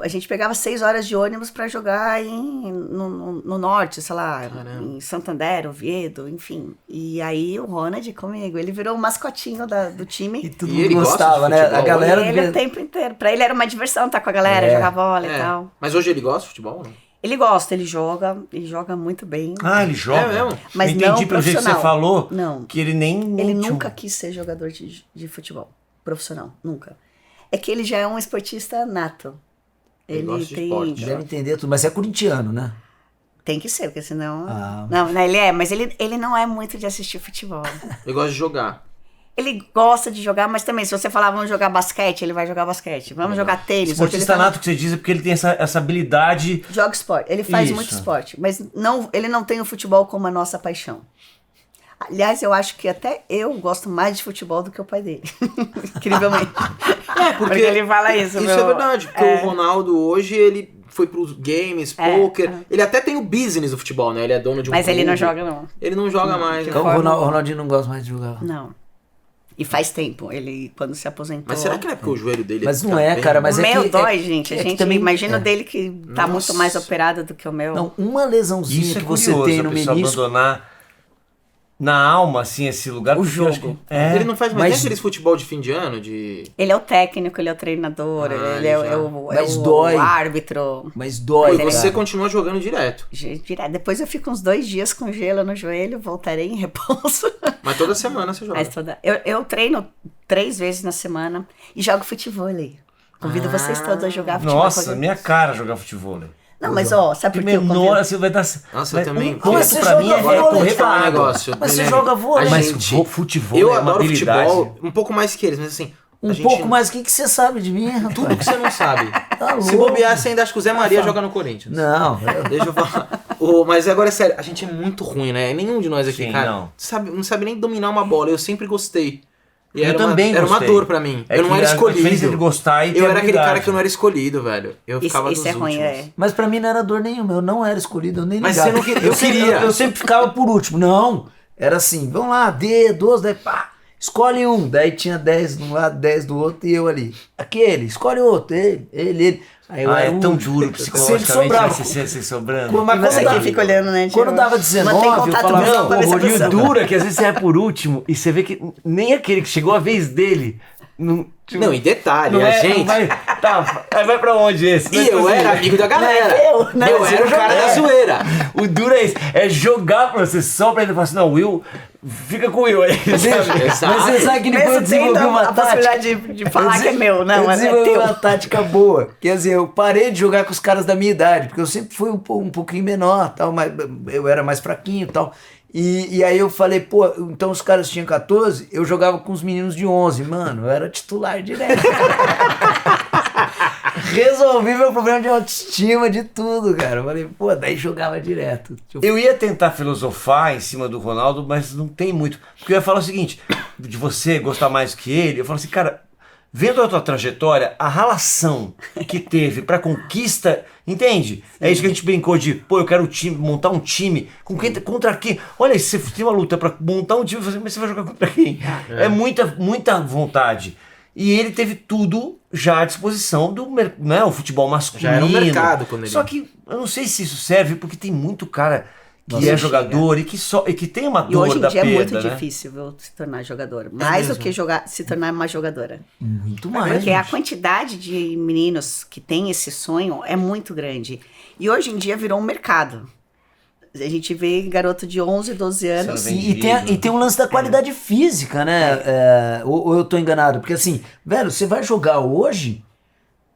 a gente pegava 6 horas de ônibus para jogar no norte, sei lá, em Santander, Oviedo, enfim. E aí o Ronald comigo, ele virou o mascotinho do time. E todo E mundo ele gosta gostava, de né? futebol? A galera... E ele o tempo inteiro. Pra ele era uma diversão estar com a galera, jogar bola e tal. Mas hoje ele gosta de futebol, né? Ele gosta, ele joga muito bem. Ah, ele joga? É mesmo? Mas eu entendi não pelo jeito que você profissional. falou Não. que ele nem... Ele tinha- nunca quis ser jogador de futebol profissional, nunca. É que ele já é um esportista nato. Ele gosta de esporte. Deve entender tudo, mas é corintiano, né? Tem que ser, porque senão... Ah. Não, mas ele não é muito de assistir futebol. Ele gosta de jogar. Ele gosta de jogar, mas também, se você falar, vamos jogar basquete, ele vai jogar basquete. Vamos jogar tênis. Esportista ele nato que você diz é porque ele tem essa habilidade... joga esporte. Ele faz Isso. muito esporte, mas ele não tem o futebol como a nossa paixão. Aliás, eu acho que até eu gosto mais de futebol do que o pai dele. Incrivelmente. Porque ele fala isso. Isso é verdade, porque o Ronaldo hoje, ele foi pros games, poker. Ele até tem o business do futebol, né? Ele é dono de um Mas ele não clube. joga, não. Ele não joga mais. né? Então o Ronaldinho não gosta mais de jogar. Não. E faz tempo. Ele, quando se aposentou... Mas será que não é porque o joelho dele Mas não fica é, bem? cara, mas o é meu que... dói, gente. A que gente também- imagina é. o dele que tá muito mais operado do que o meu. Não, uma lesãozinha Isso é que você curioso, tem a no pessoa menisco... abandonar na alma, assim, esse lugar. O porque eu acho jogo. que- É. Ele não faz mais Mas- nem aqueles futebol de fim de ano, de... Ele é o técnico, ele é o treinador, Ah, ele já. é o Mas dói. árbitro. Mas Pô, dói, e ele você cara. continua jogando direto. Direto. Depois eu fico uns 2 dias com gelo no joelho, voltarei em repouso. Mas toda semana você joga. Mas eu treino 3 vezes na semana e jogo futebol ali. Convido vocês todos a jogar futebol. Nossa, minha cara jogar futebol. Não, mas ó, sabe por que eu Menor, convido? assim, vai dar... Nossa, vai- eu também. Um Pô, ponto você pra joga mim é vôlei, correr pra falar um água. negócio. Mas você Guilherme. joga vôlei. A Mas gente- futebol Eu é uma adoro habilidade. futebol, um pouco mais que eles, mas assim... a Um gente- pouco mais, o que você sabe de mim, rapaz? Tudo que você não sabe. Tá Se louco. bobear, você ainda acha que o Zé Maria joga no Corinthians. Não, Deixa eu falar. Mas agora é sério, a gente é muito ruim, né? Nenhum de nós aqui, Sim, cara, não. não sabe nem dominar uma bola. Eu sempre gostei. E Eu era também era uma gostei. dor pra mim. É eu não que era a diferença escolhido. de gostar e ter eu era aquele habilidade. cara que eu não era escolhido, velho. Eu ficava Isso dos é ruim, últimos. é. mas pra mim não era dor nenhuma, eu não era escolhido, eu nem Mas ligava. você não queria- eu eu queria. Eu sempre ficava por último. Não, era assim, vamos lá, 12, daí pá, escolhe um. Daí tinha 10 de um lado, 10 do outro e eu ali. Aquele, escolhe outro, ele. Aí eu Ah, era é um- tão duro Sempre psicologicamente sobrava. você sobrando. Mas E você quando que dava- fica olhando, né? Quando dava 19, mantém eu contato falava, visual não, pra ver se a E o pessoa- duro é que às vezes você é por último e você vê que nem aquele que chegou a vez dele. Não, tipo, Não, e detalhe, não a é, gente... não vai, tá, aí vai pra onde esse? E eu era amigo da galera. eu era o cara da zoeira. O duro é isso, é jogar pra você só pra ele falar assim, não, Will, fica com o Will aí. sabe? Exato. Mas você sabe que depois eu Mesmo tendo desenvolvi uma a tática. possibilidade de falar que é meu, não, eu mas é desenvolvi teu. uma tática boa. Quer dizer, eu parei de jogar com os caras da minha idade, porque eu sempre fui um pouquinho menor, tal, mas eu era mais fraquinho e tal. E aí eu falei, pô, então os caras tinham 14, eu jogava com os meninos de 11. Mano, eu era titular direto. Resolvi meu problema de autoestima, de tudo, cara. Eu falei, pô, daí jogava direto. Tipo, Eu ia tentar filosofar em cima do Ronaldo, mas não tem muito. Porque eu ia falar o seguinte, de você gostar mais que ele, eu falo assim, cara, vendo a tua trajetória, a relação que teve pra conquista, entende? É isso que a gente brincou de, pô, eu quero montar um time, contra quem? Olha, se você tem uma luta pra montar um time, mas você vai jogar contra quem? É muita vontade. E ele teve tudo já à disposição do né, o futebol masculino. Já era um mercado quando ele... Só que eu não sei se isso serve, porque tem muito cara que Nossa, é jogador e que tem uma E dor hoje em da dia é muito perda, né? difícil viu, se tornar jogador. Mais do que se tornar uma jogadora. muito mais. Porque a gente. quantidade de meninos que tem esse sonho é muito grande. E hoje em dia virou um mercado. A gente vê garoto de 11, 12 anos. Sendo E tem um lance da qualidade física, né? Ou eu tô enganado? Porque assim, velho, você vai jogar hoje,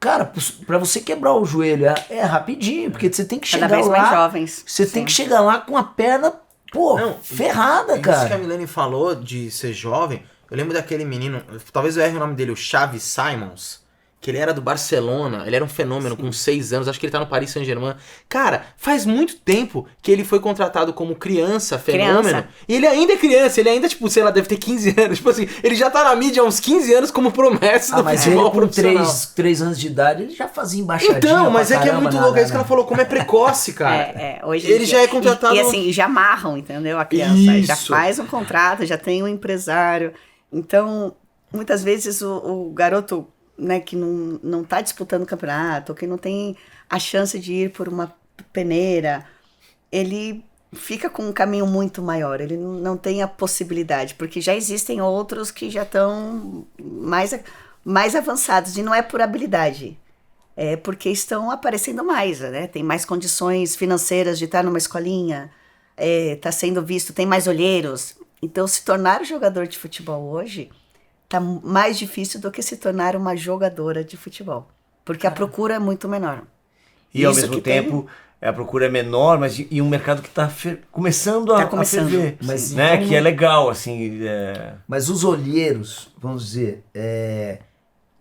cara, pra você quebrar o joelho é rapidinho, porque você tem que Cada chegar vez lá. mais jovens. Você Sim. tem que chegar lá com a perna, pô, Não, ferrada, Isso que a cara. Milene falou de ser jovem, eu lembro daquele menino, talvez eu erre o nome dele, o Xavi Simons, que ele era do Barcelona, ele era um fenômeno com 6 anos, acho que ele tá no Paris Saint-Germain. Cara, faz muito tempo que ele foi contratado como criança, fenômeno, e ele ainda é criança, ele ainda, tipo, sei lá, deve ter 15 anos, tipo assim, ele já tá na mídia há uns 15 anos como promessa do futebol profissional. Mas ele com 3 anos de idade, ele já fazia embaixadinha. Então, mas é que é muito louco, é isso que ela falou, como é precoce, cara. Hoje ele já é contratado... E assim, já amarram, entendeu, a criança, isso. Já faz um contrato, já tem um empresário, então, muitas vezes o garoto... Né, que não está disputando o campeonato, ou que não tem a chance de ir por uma peneira, ele fica com um caminho muito maior, ele não tem a possibilidade, porque já existem outros que já estão mais avançados, e não é por habilidade, é porque estão aparecendo mais, né? Tem mais condições financeiras de estar numa escolinha, está sendo visto, tem mais olheiros, então se tornar jogador de futebol hoje... tá mais difícil do que se tornar uma jogadora de futebol. Porque a procura é muito menor. E ao mesmo tempo, a procura é menor, mas e um mercado que está começando a ferver. Mas, né? então, que é legal, assim. Mas os olheiros, vamos dizer,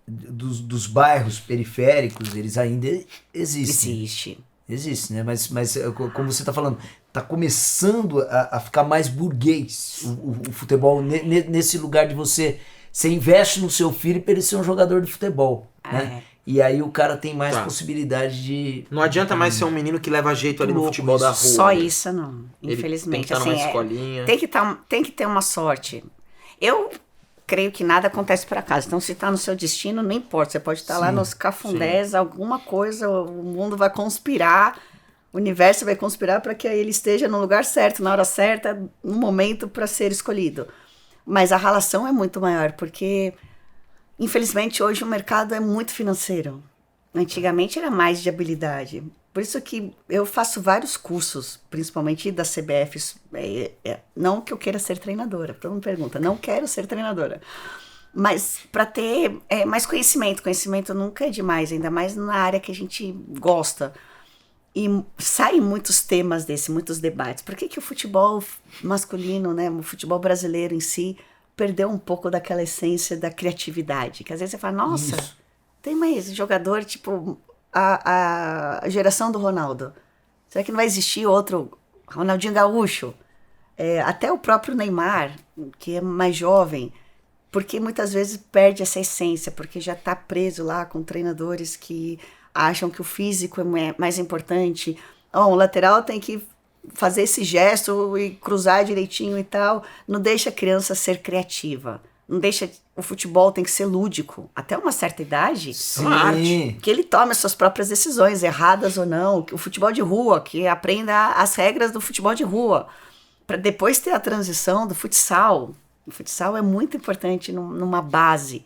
dos bairros periféricos, eles ainda existem. Existe, né? Mas como você está falando, está começando a ficar mais burguês o futebol nesse lugar de você investe no seu filho para ele ser um jogador de futebol, né? E aí o cara tem mais possibilidade de... Não adianta mais ser um menino que leva jeito ali no futebol da rua. Só isso não, infelizmente. Tem que estar numa escolinha. Tem que ter uma sorte. Eu creio que nada acontece por acaso. Então, se está no seu destino, não importa. Você pode estar lá nos cafundés, alguma coisa, o mundo vai conspirar, o universo vai conspirar para que ele esteja no lugar certo, na hora certa, no momento para ser escolhido. Mas a relação é muito maior, porque, infelizmente, hoje o mercado é muito financeiro. Antigamente era mais de habilidade. Por isso que eu faço vários cursos, principalmente da CBF. Não que eu queira ser treinadora, todo mundo pergunta, não quero ser treinadora. Mas para ter mais conhecimento. Conhecimento nunca é demais, ainda mais na área que a gente gosta. E saem muitos temas muitos debates. Por que o futebol masculino, né, o futebol brasileiro em si, perdeu um pouco daquela essência da criatividade? Que às vezes você fala, nossa, tem mais jogador, tipo, a geração do Ronaldo. Será que não vai existir outro Ronaldinho Gaúcho? Até o próprio Neymar, que é mais jovem, porque muitas vezes perde essa essência, porque já está preso lá com treinadores que... acham que o físico é mais importante. O lateral tem que fazer esse gesto e cruzar direitinho e tal. Não deixa a criança ser criativa. Não deixa... O futebol tem que ser lúdico. Até uma certa idade, Sim. arte, que ele tome as suas próprias decisões, erradas ou não. O futebol de rua, que aprenda as regras do futebol de rua. Para depois ter a transição do futsal. O futsal é muito importante numa base.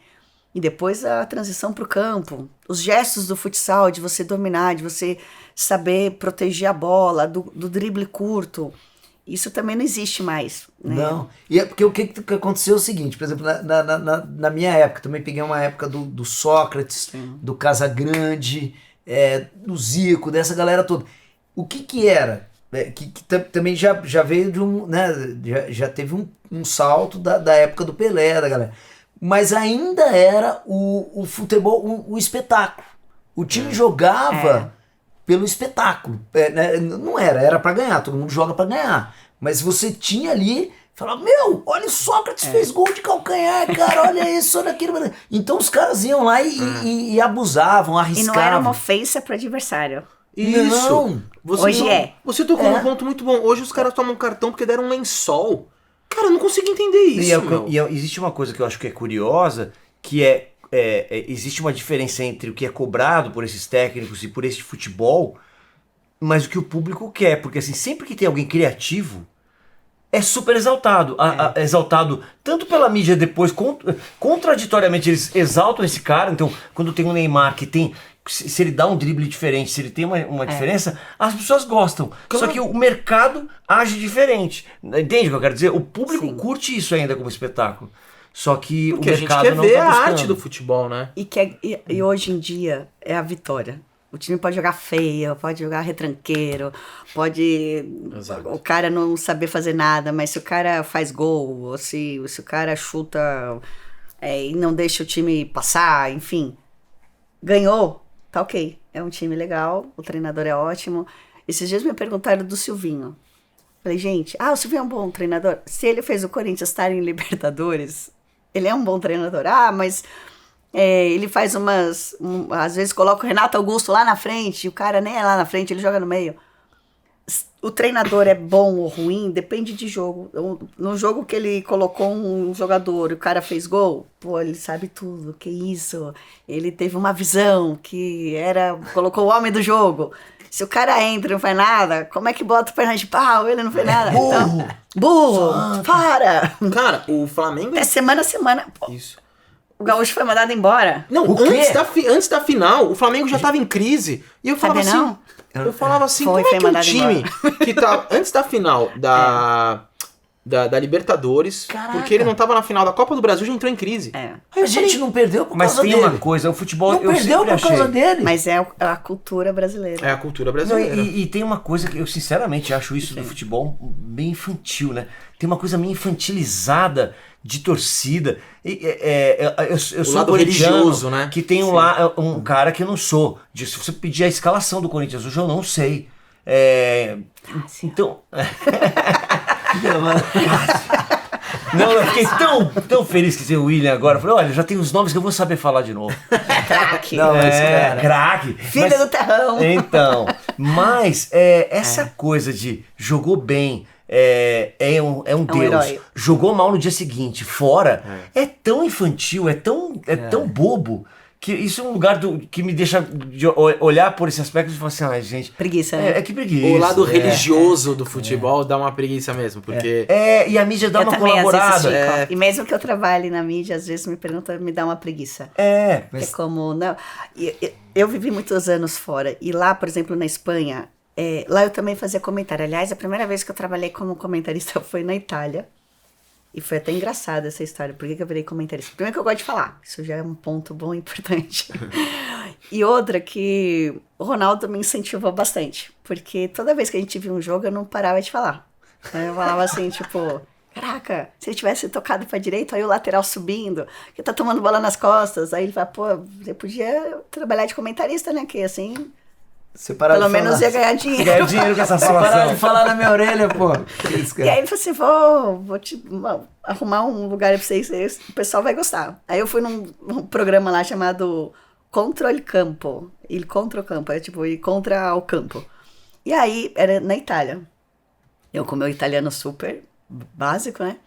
E depois a transição para o campo. Os gestos do futsal, de você dominar, de você saber proteger a bola, do drible curto. Isso também não existe mais. Né? Não. E é porque o que aconteceu é o seguinte, por exemplo, na minha época, também peguei uma época do Sócrates, do Casagrande, do Zico, dessa galera toda. O que era? Que também já veio de um... Né, já teve um salto da época do Pelé, da galera. Mas ainda era o futebol, o espetáculo. O time jogava pelo espetáculo. Né? Não era para ganhar, todo mundo joga para ganhar. Mas você tinha ali, falava, olha o Sócrates fez gol de calcanhar, cara, olha isso, olha aquilo. Então os caras iam lá e abusavam, arriscavam. E não era uma ofensa para adversário. Isso. Não. Hoje Você tocou num ponto muito bom. Hoje os caras tomam cartão porque deram um lençol. Cara, eu não consigo entender isso, e existe uma coisa que eu acho que é curiosa, que existe uma diferença entre o que é cobrado por esses técnicos e por esse futebol, mas o que o público quer, porque assim, sempre que tem alguém criativo, é super exaltado. Exaltado tanto pela mídia depois, contraditoriamente eles exaltam esse cara, então quando tem um Neymar que tem... Se ele dá um drible diferente, se ele tem uma diferença, as pessoas gostam. Claro. Só que o mercado age diferente. Entende o que eu quero dizer? O público curte isso ainda como espetáculo. Só que porque o mercado não está buscando. a gente quer ver a arte do futebol, né? E hoje em dia é a vitória. O time pode jogar feio, pode jogar retranqueiro, pode o cara não saber fazer nada, mas se o cara faz gol, ou se o cara chuta e não deixa o time passar, enfim... ganhou, tá ok. É um time legal, o treinador é ótimo. Esses dias me perguntaram do Silvinho. Falei, gente, o Silvinho é um bom treinador? Se ele fez o Corinthians estar em Libertadores, ele é um bom treinador. Mas ele faz às vezes coloca o Renato Augusto lá na frente, e o cara nem é lá na frente, ele joga no meio. O treinador é bom ou ruim, depende de jogo. No jogo que ele colocou um jogador e o cara fez gol, pô, ele sabe tudo, que isso. Ele teve uma visão colocou o homem do jogo. Se o cara entra e não faz nada, como é que bota o perna de pau? Ele não fez nada. Burro! Para! Cara, o Flamengo... É semana a semana. Pô, Isso. o Gaúcho foi mandado embora. Não, antes da final, o Flamengo já tava em crise. E eu falava Sabia assim... Eu falava assim, Foi como é que um mandado time que tá antes da final da Libertadores, Caraca. porque ele não tava na final da Copa do Brasil, já entrou em crise. A gente não perdeu por Mas causa tem dele. uma coisa, o futebol Não eu perdeu sempre por causa achei. dele. Mas é a cultura brasileira. É a cultura Não, brasileira. e tem uma coisa que eu sinceramente acho isso do futebol bem infantil, né? Tem uma coisa meio infantilizada de torcida. Eu sou lado corintiano, religioso, né? que tem um cara que eu não sou. Se você pedir a escalação do Corinthians hoje, eu não sei. Então... Não, eu fiquei tão feliz que tem o William agora. Eu falei, olha, já tem os nomes que eu vou saber falar de novo. Craque. Não, mas, cara, Craque. Filho do terrão. Então, mas essa coisa de jogou bem, é um Deus. herói. Jogou mal no dia seguinte, fora, é tão infantil, é tão bobo, que isso é um lugar que me deixa olhar por esse aspecto e falar assim, ai, gente... Preguiça, né? Que preguiça. O lado religioso do futebol dá uma preguiça mesmo, porque... E a mídia dá Eu uma também, às vezes, colaborada. fico. E mesmo que eu trabalhe na mídia, às vezes me perguntam, me dá uma preguiça. Mas... É como, não... Eu vivi muitos anos fora. E lá, por exemplo, na Espanha, lá eu também fazia comentário. Aliás, a primeira vez que eu trabalhei como comentarista foi na Itália. E foi até engraçada essa história. Por que eu virei comentarista? Primeiro que eu gosto de falar. Isso já é um ponto bom e importante. E outra que o Ronaldo me incentivou bastante. Porque toda vez que a gente via um jogo, eu não parava de falar. Eu falava assim, tipo... Caraca, se ele tivesse tocado pra direita, aí o lateral subindo, que tá tomando bola nas costas. Aí ele fala, pô, você podia trabalhar de comentarista, né? Que assim... Você parar Pelo de falar. menos ia ganhar dinheiro. Ganhar dinheiro com essa Você parar falação. de falar na minha orelha, pô. E aí ele falou assim, vou te arrumar um lugar pra vocês, o pessoal vai gostar. Aí eu fui num programa lá chamado Contra il Campo. Il Contra o Campo, ir contra o campo. E aí, era na Itália. Eu com meu italiano super básico, né?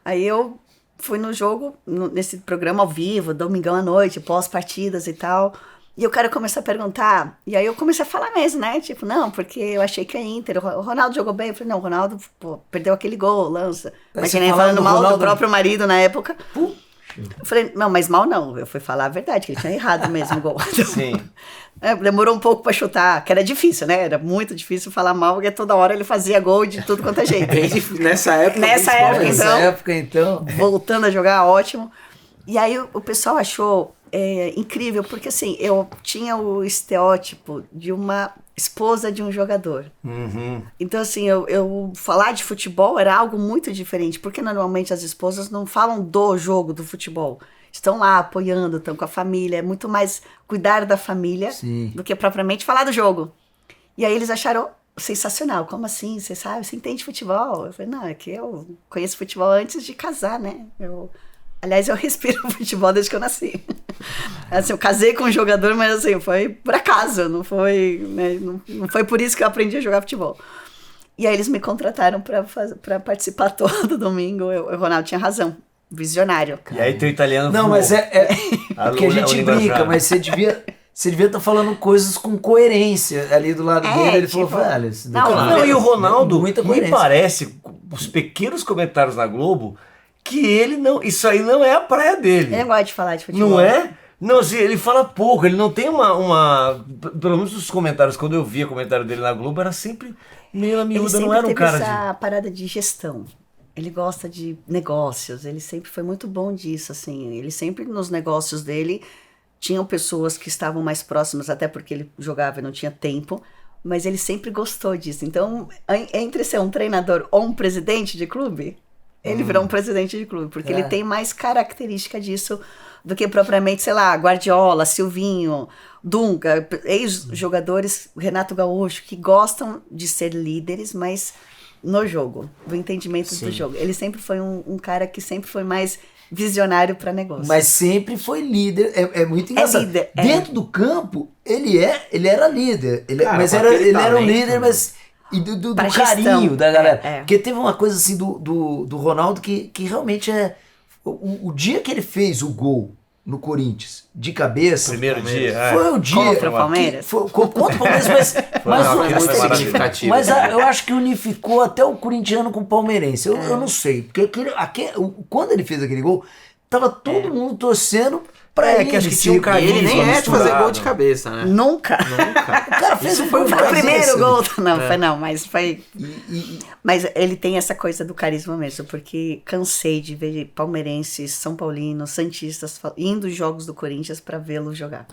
Aí eu fui no jogo, nesse programa ao vivo, domingão à noite, pós-partidas e tal... E o cara começou a perguntar, e aí eu comecei a falar mesmo, né? Tipo, não, porque eu achei que a Inter, o Ronaldo jogou bem. Eu falei, não, o Ronaldo perdeu aquele gol, lança. Mas que nem falando mal do próprio marido na época. Eu falei, não, mas mal não. Eu fui falar a verdade, que ele tinha errado mesmo o gol. Sim. Demorou um pouco pra chutar, que era difícil, né? Era muito difícil falar mal, porque toda hora ele fazia gol de tudo quanto é jeito. Nessa época... Nessa época, então... Voltando a jogar, ótimo. E aí o pessoal achou... incrível, porque assim, eu tinha o estereótipo de uma esposa de um jogador. Uhum. Então assim, eu falar de futebol era algo muito diferente, porque normalmente as esposas não falam do jogo do futebol. Estão lá apoiando, estão com a família, é muito mais cuidar da família do que propriamente falar do jogo. E aí eles acharam sensacional. Como assim? Você sabe? Você entende futebol? Eu falei, não, é que eu conheço futebol antes de casar, né? Aliás, eu respiro futebol desde que eu nasci. Assim, eu casei com um jogador, mas assim, foi por acaso, não foi, né, não foi por isso que eu aprendi a jogar futebol. E aí eles me contrataram para participar todo domingo. O Ronaldo tinha razão, visionário. E aí teu italiano... Não, mas porque a gente brinca, mas você devia estar falando coisas com coerência ali do lado dele. Ele falou, velho... Não, e o Ronaldo, muita me coerência. parece, os pequenos comentários na Globo... que ele não... Isso aí não é a praia dele. Ele não gosta de falar de futebol. Não é? Não, assim, ele fala pouco, ele não tem pelo menos nos comentários, quando eu via comentário dele na Globo, era sempre meio na miúda, não era um cara Ele sempre teve essa parada de gestão. Ele gosta de negócios, ele sempre foi muito bom disso, assim. Ele sempre, nos negócios dele, tinham pessoas que estavam mais próximas, até porque ele jogava e não tinha tempo, mas ele sempre gostou disso. Então, entre ser um treinador ou um presidente de clube... ele virou um presidente de clube, porque ele tem mais característica disso do que propriamente, sei lá, Guardiola, Silvinho, Dunga, ex-jogadores, Renato Gaúcho, que gostam de ser líderes, mas no jogo, do entendimento do jogo. Ele sempre foi um cara que sempre foi mais visionário para negócio. Mas sempre foi líder, é muito engraçado. Líder, Dentro do campo, ele era líder, Cara, mas ele era um líder, mas e do carinho da galera. Porque teve uma coisa assim do Ronaldo que realmente é... O dia que ele fez o gol no Corinthians, de cabeça... Primeiro dia. Foi o dia... Contra o Palmeiras? Contra o Palmeiras, mas eu acho que unificou até o corintiano com o palmeirense. Eu não sei, porque quando ele fez aquele gol, tava todo mundo torcendo pra ele. Que acho que tinha um E carinho. ele nem é de fazer gol de cabeça, né? Nunca. O cara fez Isso foi o primeiro gol. Não, É. foi não, mas foi... Mas ele tem essa coisa do carisma mesmo, porque cansei de ver palmeirenses, são paulinos, santistas indo aos jogos do Corinthians pra vê-lo jogar.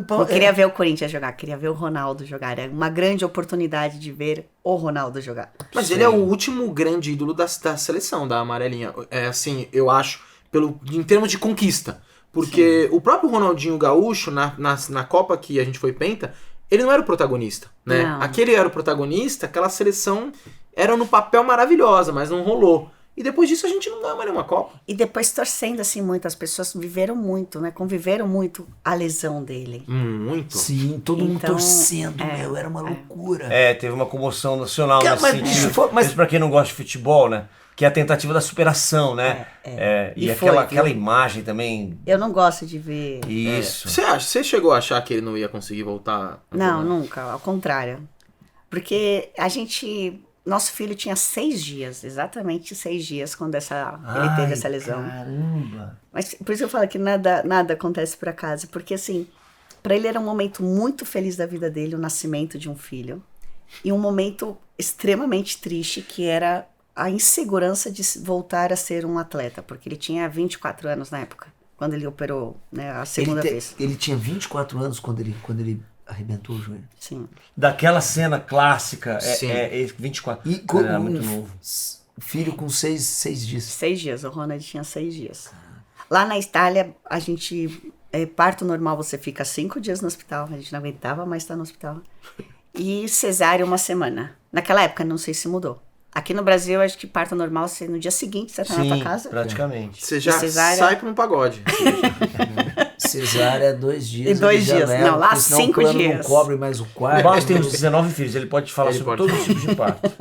Não queria ver o Corinthians jogar, queria ver o Ronaldo jogar. Era uma grande oportunidade de ver o Ronaldo jogar. Mas ele é o último grande ídolo da seleção, da amarelinha. É assim, eu acho, em termos de conquista. Porque o próprio Ronaldinho Gaúcho, na Copa que a gente foi penta, ele não era o protagonista, né? Não. Aquele era o protagonista, aquela seleção era no papel maravilhosa, mas não rolou. E depois disso a gente não ganha mais nenhuma Copa. E depois torcendo assim muito, as pessoas viveram muito, né? Conviveram muito a lesão dele. Muito. Sim, todo mundo Então, torcendo, era uma loucura. Teve uma comoção nacional Cara, nesse mas, sentido. bicho, mas- Isso pra quem não gosta de futebol, né? Que é a tentativa da superação, né? E E aquela imagem também. Eu não gosto de ver... Isso. Você chegou a achar que ele não ia conseguir voltar? a Não, jogar? nunca, ao contrário. Porque nosso filho tinha 6 dias, exatamente 6 dias, quando ele teve essa lesão. Caramba. Mas por isso eu falo que nada acontece por acaso, porque assim, para ele era um momento muito feliz da vida dele, o nascimento de um filho, e um momento extremamente triste, que era a insegurança de voltar a ser um atleta, porque ele tinha 24 anos na época, quando ele operou, né, a segunda vez. Ele tinha 24 anos quando ele arrebentou o joelho. Sim. Daquela cena clássica, Sim. 24. E Era muito novo. filho com 6 dias. 6 dias, o Ronald tinha 6 dias. Lá na Itália, a gente, parto normal, você fica 5 dias no hospital, a gente não aguentava mais estar no hospital. E cesárea 1 semana. Naquela época, não sei se mudou. Aqui no Brasil, acho que parto normal, no dia seguinte você tá na tua casa. Praticamente. Você já cesárea- sai pra um pagode. Cesárea é 2 dias. E 2 ele já dias. leva, Não, lá porque senão 5 o plano dias. não cobre mais o O quarto. Barros tem uns 19 filhos, ele pode falar Ele sobre pode. todos os tipos de parto.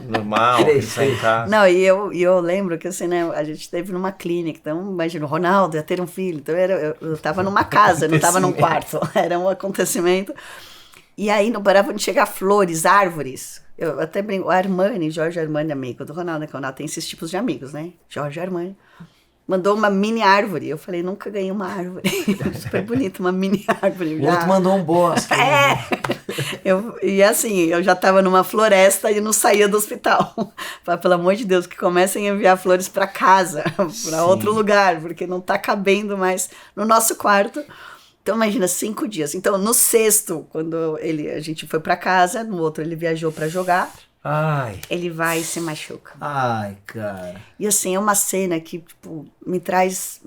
Normal, ele sai em casa. Não, e eu lembro que assim, né, a gente esteve numa clínica, então imagina, o Ronaldo ia ter um filho, então eu tava numa casa, não tava num quarto, era um acontecimento. E aí não parava de chegar flores, árvores. Eu até brinco, o Armani, Jorge Armani, amigo do Ronaldo, né, que o Ronaldo tem esses tipos de amigos, né? Jorge Armani. Mandou uma mini árvore. Eu falei, nunca ganhei uma árvore. Super bonito, uma mini árvore. O outro mandou um bosque. E assim, eu já estava numa floresta e não saía do hospital. Falei, pelo amor de Deus, que comecem a enviar flores para casa, para outro lugar, porque não está cabendo mais no nosso quarto. Então, imagina, 5 dias. Então, no sexto, quando a gente foi para casa, no outro ele viajou para jogar, Ai. ele vai e se machuca. Ai, cara. E assim, é uma cena que tipo, me traz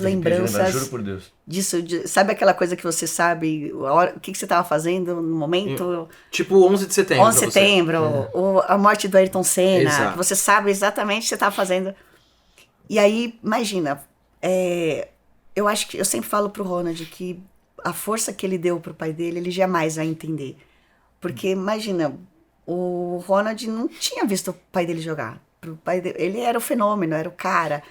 lembranças Juro por Deus. disso. Sabe aquela coisa que você sabe o que você estava fazendo no momento? Tipo 11 de setembro. 11 de pra você. setembro, a morte do Ayrton Senna, Exato. que você sabe exatamente o que você estava fazendo. E aí, imagina, eu acho que eu sempre falo pro Ronald que a força que ele deu pro pai dele, ele jamais vai entender. Porque, imagina, o Ronald não tinha visto o pai dele jogar. Pro pai dele, ele era o fenômeno, era o cara.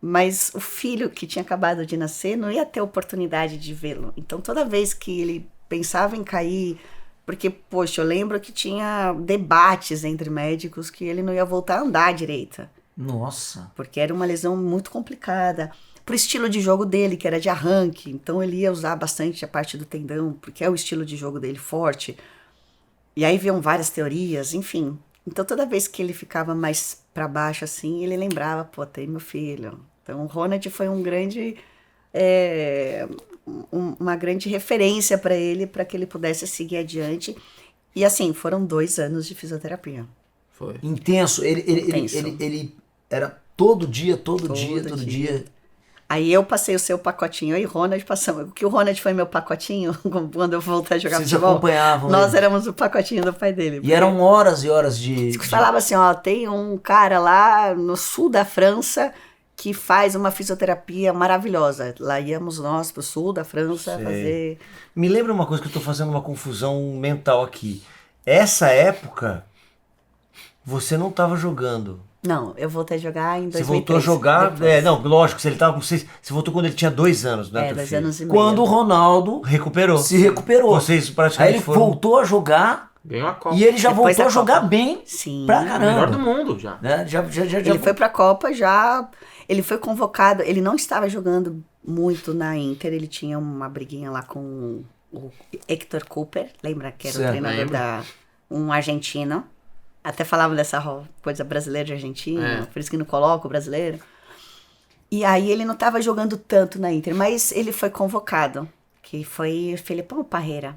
Mas o filho que tinha acabado de nascer não ia ter oportunidade de vê-lo. Então, toda vez que ele pensava em cair... Porque, poxa, eu lembro que tinha debates entre médicos que ele não ia voltar a andar direito. Nossa. Porque era uma lesão muito complicada. Pro estilo de jogo dele, que era de arranque. Então, ele ia usar bastante a parte do tendão, porque é o estilo de jogo dele forte. E aí viam várias teorias, enfim. Então, toda vez que ele ficava mais para baixo, assim, ele lembrava, pô, tem meu filho. Então, o Ronald foi uma grande referência para ele, para que ele pudesse seguir adiante. E, assim, foram 2 anos de fisioterapia. Foi. Intenso. Intenso. Ele Era todo dia, todo dia. Aí eu passei o seu pacotinho, eu e o Ronald passamos. O que o Ronald foi meu pacotinho, quando eu voltei a jogar Vocês futebol, acompanhavam nós ele. éramos o pacotinho do pai dele. E eram horas e horas de... Falava assim, ó, tem um cara lá no sul da França que faz uma fisioterapia maravilhosa. Lá íamos nós pro sul da França fazer... Me lembra uma coisa que eu tô fazendo uma confusão mental aqui. Essa época, você não tava jogando. Não, eu voltei a jogar em 2003. Você voltou a jogar... depois. não, lógico, se ele tava com 6... Você voltou quando ele tinha 2 anos, né? 2 anos e meio. Quando o Ronaldo Recuperou. se recuperou. Vocês Aí praticamente ele foram... voltou a jogar Ganhou a Copa. e ele já Depois voltou a da jogar Copa. bem Sim. pra O caramba. melhor do mundo já. Né? Já Ele foi pra Copa já... Ele foi convocado... Ele não estava jogando muito na Inter. Ele tinha uma briguinha lá com o Hector Cooper. Lembra que era Certo, o treinador lembro. um argentino. Até falava dessa coisa brasileira e argentina. Por isso que não coloca o brasileiro. E aí ele não estava jogando tanto na Inter. Mas ele foi convocado. Que foi Felipão Parreira.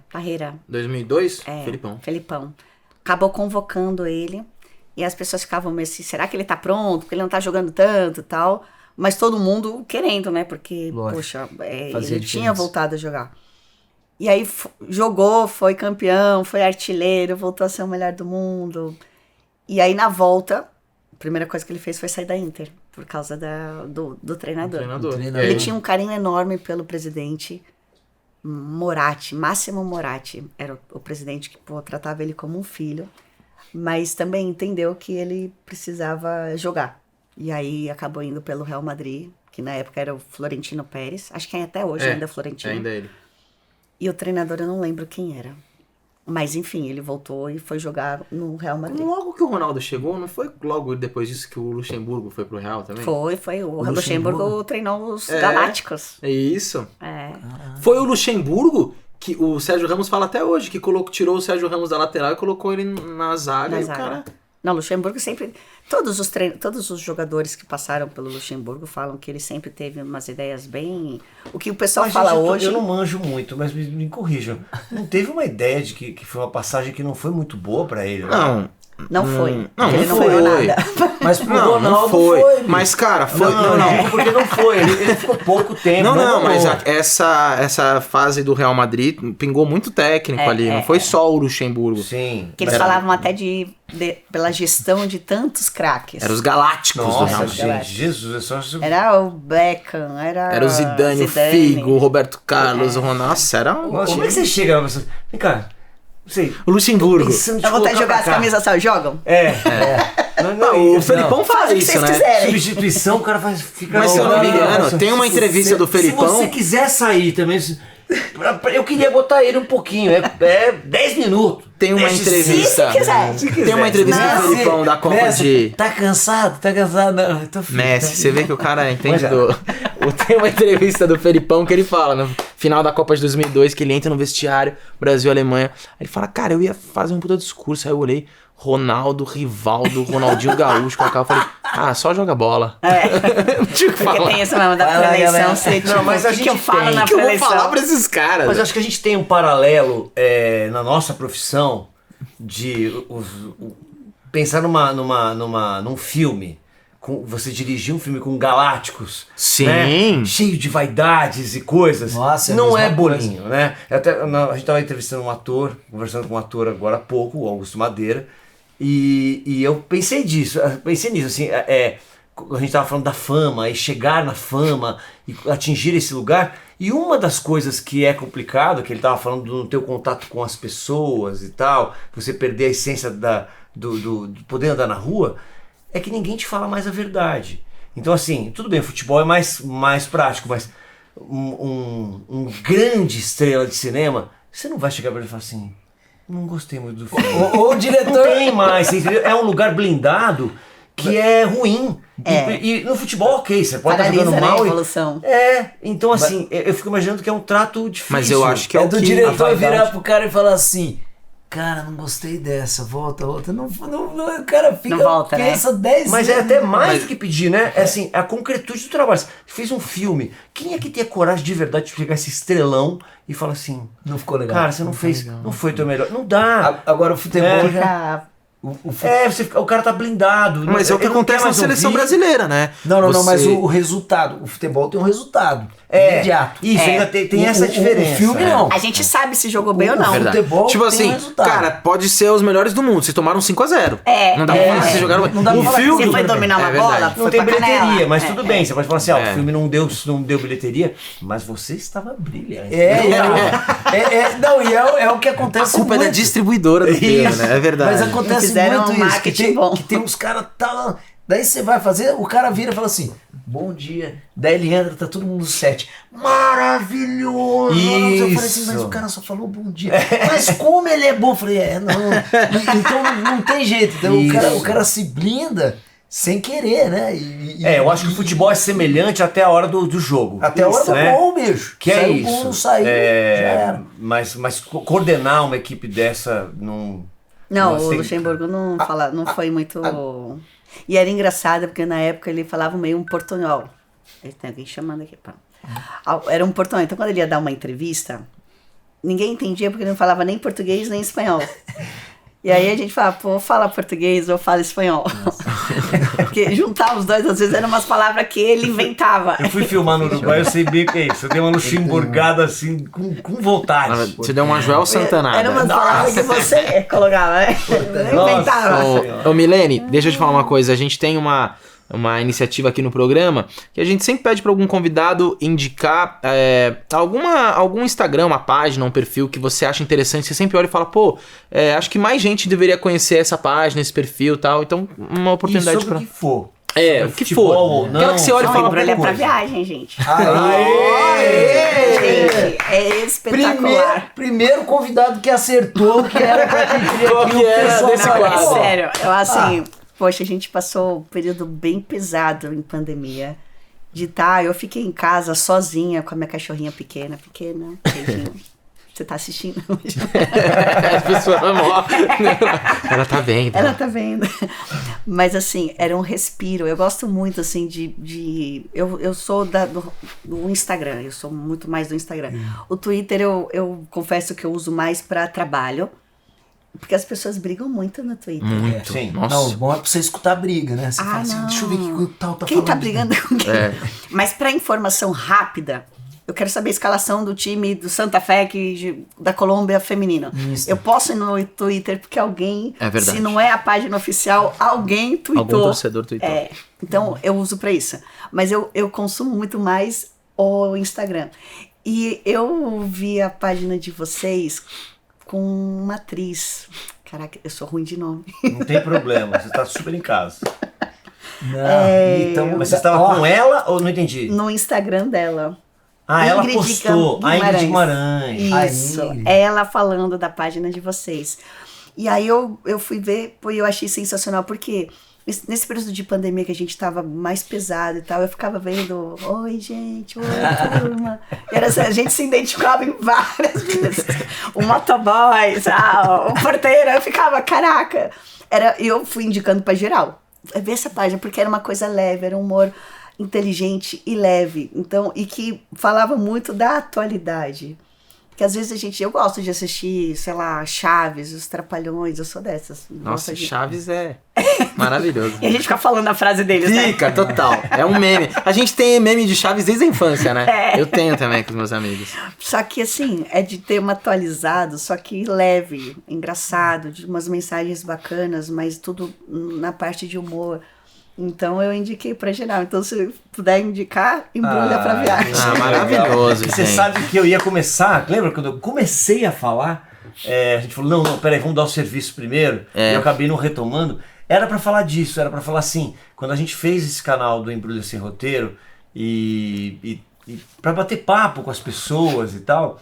2002, É, Felipão. Felipão. Acabou convocando ele. E as pessoas ficavam meio assim, será que ele tá pronto? Porque ele não tá jogando tanto e tal. Mas todo mundo querendo, né? Porque, Lógico. poxa, Fazia ele tinha diferença. voltado a jogar. E aí jogou, foi campeão, foi artilheiro, voltou a ser o melhor do mundo. E aí na volta, a primeira coisa que ele fez foi sair da Inter. Por causa do treinador. Treinador. Treinador. E aí? Ele tinha um carinho enorme pelo presidente Moratti, Massimo Moratti. Era o presidente que tratava ele como um filho. Mas também entendeu que ele precisava jogar. E aí acabou indo pelo Real Madrid, que na época era o Florentino Pérez. Acho que até hoje ainda é Florentino. Ainda é ele. E o treinador eu não lembro quem era. Mas enfim, ele voltou e foi jogar no Real Madrid. Logo que o Ronaldo chegou, não foi logo depois disso que o Luxemburgo foi pro Real também? Foi. O Luxemburgo Luxemburgo treinou os Galácticos. É isso. É. Foi o Luxemburgo que o Sérgio Ramos fala até hoje, que tirou o Sérgio Ramos da lateral e colocou ele na zaga. Na e zaga. o cara... Não, Luxemburgo sempre... Todos os jogadores que passaram pelo Luxemburgo falam que ele sempre teve umas ideias bem... O que o pessoal Mas, fala gente, hoje... eu não manjo muito, mas me corrijam. Não teve uma ideia de que foi uma passagem que não foi muito boa pra ele? Né? Não foi. Não, Porque ele não não ganhou foi. nada. Mas pro Não, Ronaldo não foi. foi. Mas, cara, foi... Não, digo porque não foi. Ele ficou pouco tempo. Não, mas rolou. essa fase do Real Madrid pingou muito técnico ali, não foi só o Luxemburgo. Sim. Que eles Era- falavam até pela gestão de tantos craques. Era os Galácticos do Real Nossa, Madrid. gente, Jesus, é só... Era o Beckham, era Era o Zidane, o Figo, o Roberto Carlos, o Ronaldo. Nossa, era um... Nossa, como é que você chega na pessoa? Vem cá, não sei. O Luxemburgo. Pensando em te Dá vontade de colocar jogar as pra cá. camisas, sabe? Jogam? Não, o Felipão faz Faz o que isso, vocês né? quiserem. Substituição, o cara fica... Mas se eu não me engano, Nossa, tem uma entrevista do Se Felipão... você quiser sair também... Eu queria botar ele um pouquinho, 10 minutos. Tem uma Deixa- entrevista... Se quiser. Tem uma entrevista do Felipão da Copa Messi, de... Tá cansado? Não, eu tô Messi, você vê que o cara entende Mas é. Tem uma entrevista do Felipão que ele fala, no final da Copa de 2002, que ele entra no vestiário, Brasil e Alemanha. Aí ele fala, cara, eu ia fazer um puta discurso. Aí eu olhei, Ronaldo, Rivaldo, Ronaldinho Gaúcho, com a cara, eu falei, só joga bola. Não tinha o que Porque falar. tem esse mesmo da Vai lá, pré-eleição. galera. Você, tipo, Não, mas a o que gente eu falo tem. na O que eu vou pré-eleição? falar pra esses caras? Mas eu acho que a gente tem um paralelo na nossa profissão de pensar num filme. Você dirigir um filme com galácticos, Sim. né? Cheio de vaidades e coisas. Nossa, é a não mesma é bolinho, né? A gente tava entrevistando um ator, conversando com um ator agora há pouco, o Augusto Madeira, e eu pensei nisso, assim, a gente tava falando da fama, e chegar na fama, e atingir esse lugar, e uma das coisas que é complicado, que ele tava falando do teu contato com as pessoas e tal, você perder a essência do poder andar na rua, é que ninguém te fala mais a verdade. Então, assim, tudo bem, o futebol é mais prático, mas um grande estrela de cinema, você não vai chegar pra ele e falar assim, não gostei muito do filme. O diretor... Não tem mais, você entendeu? É um lugar blindado que é ruim. E no futebol, ok, você pode estar Paralisa, jogando né, mal. a evolução. Então assim, eu fico imaginando que é um trato difícil. Mas eu acho que é É o do que... diretor a vaidade- virar pro cara e falar assim, cara, não gostei dessa, volta, outra. Não, o cara fica, Não volta, né? pensa 10 Mas é até mais Mas- do que pedir, né? É assim, a concretude do trabalho. Você fez um filme. Quem é que tem a coragem de verdade de pegar esse estrelão e falar assim, Não ficou legal. cara, você não fez, não foi teu melhor. Não dá. Agora o futebol já... Fica O cara tá blindado. Mas é o que ele não quer acontece na mais seleção ouvir. brasileira, né? Não, mas Você- o resultado, o futebol tem um resultado imediato. Isso, ainda tem essa O diferença. filme não. A gente sabe se jogou bem ou não. Verdade. futebol Tipo tem assim, resultado. cara, pode ser os melhores do mundo. Vocês tomaram 5-0. É, Não dá pra falar que vocês jogaram bem. Não dá pra O falar que filme Você foi dominar uma É verdade. bola? Não foi tem pra bilheteria, canela. mas tudo bem. Você pode falar assim, É. o filme não deu bilheteria, mas você estava brilhante. É o que A acontece culpa é da muito. distribuidora do filme, Isso. né? É verdade. Mas acontece Fizeram muito um isso, que marketing tem, bom. que tem uns caras tá. Daí você vai fazer, o cara vira e fala assim, bom dia. Daí ele entra, tá todo mundo no set. Maravilhoso! Eu falei assim, mas Isso. o cara só falou bom dia. Mas como ele é bom? Eu falei, então não tem jeito. Então o cara se blinda sem querer, né? Eu acho que o futebol é semelhante até a hora do jogo. Até a hora do né? gol, bicho. Que é Saiu o isso. gol, não saiu, já era. Mas coordenar uma equipe dessa não... Não, Nossa, o tem- Luxemburgo não foi muito... E era engraçado, porque na época ele falava meio um portunhol. Ele tem alguém chamando aqui. Pá. Era um portunhol. Então, quando ele ia dar uma entrevista, ninguém entendia, porque ele não falava nem português, nem espanhol. E aí a gente falava, pô, fala português ou fala espanhol. Porque juntar os dois, às vezes, eram umas palavras que ele inventava. Eu fui filmar no Uruguai, eu sei bem o que é isso. Eu dei uma luxemburgada assim, com vontade. Você deu uma Joel Santana. Era umas palavras que você colocava, né? Nossa. Inventava. Ô Milene, deixa eu te falar uma coisa. A gente tem uma iniciativa aqui no programa que a gente sempre pede para algum convidado indicar algum Instagram, uma página, um perfil que você acha interessante. Você sempre olha e fala, pô, acho que mais gente deveria conhecer essa página, esse perfil e tal. Então, uma E oportunidade sobre para... o que for. É, o que Futebol for. ou não, Aquela que você olha e Não, fala, Embrulha é pra coisa. viagem, gente. Aê! Gente, é espetacular. Primeiro convidado que acertou que era pra pedir Qual aqui que o era pessoal. desse Não, quadro? é sério, eu assim, poxa, a gente passou um período bem pesado em pandemia. Eu fiquei em casa sozinha com a minha cachorrinha pequena, beijinho. Você tá assistindo? As pessoas morrem. Ela tá vendo. Ela tá vendo. Mas assim, era um respiro. Eu gosto muito assim eu sou do Instagram, eu sou muito mais do Instagram. O Twitter eu confesso que eu uso mais pra trabalho. Porque as pessoas brigam muito no Twitter. Muito. Sim. Nossa. Não, o bom é pra você escutar a briga, né? Você fala assim, não. deixa eu ver o que o tal tá Quem falando. tá brigando com quem? É. Mas pra informação rápida, eu quero saber a escalação do time do Santa Fé da Colômbia feminino. Isso. Eu posso ir no Twitter porque alguém, É verdade. se não é a página oficial, alguém tweetou. Algum torcedor tweetou. Então eu uso pra isso. Mas eu consumo muito mais o Instagram. E eu vi a página de vocês com uma atriz. Caraca, eu sou ruim de nome. Não tem problema, você tá super em casa. Não, então, Mas você estava com ela ou não entendi? No Instagram dela. Ela Ingrid postou, a Ingrid Guimarães. Isso, A Ingrid. ela falando da página de vocês. E aí eu fui ver, pô, eu achei sensacional, porque nesse período de pandemia que a gente tava mais pesado e tal, eu ficava vendo, oi gente, oi turma. E era assim, a gente se identificava em várias vezes. O motoboy, o porteiro, eu ficava, caraca. Eu fui indicando pra geral. Ver essa página, porque era uma coisa leve, era um humor inteligente e leve, então, e que falava muito da atualidade. Porque às vezes eu gosto de assistir, sei lá, Chaves, Os Trapalhões, eu sou dessas. Nossa, Gosto de- Chaves é maravilhoso. E a gente fica falando a frase deles, né? Fica, total. É um meme. A gente tem meme de Chaves desde a infância, né? É. Eu tenho também com os meus amigos. Só que assim, é de tema atualizado, só que leve, engraçado, de umas mensagens bacanas, mas tudo na parte de humor. Então eu indiquei pra geral. Então se puder indicar, embrulha pra viagem. Ah, maravilhoso, Você gente. sabe que eu ia começar, lembra quando eu comecei a falar, a gente falou, não, peraí, vamos dar o serviço primeiro, e eu acabei não retomando. Era pra falar disso, era pra falar assim, quando a gente fez esse canal do Embrulha Sem Roteiro, e pra bater papo com as pessoas e tal,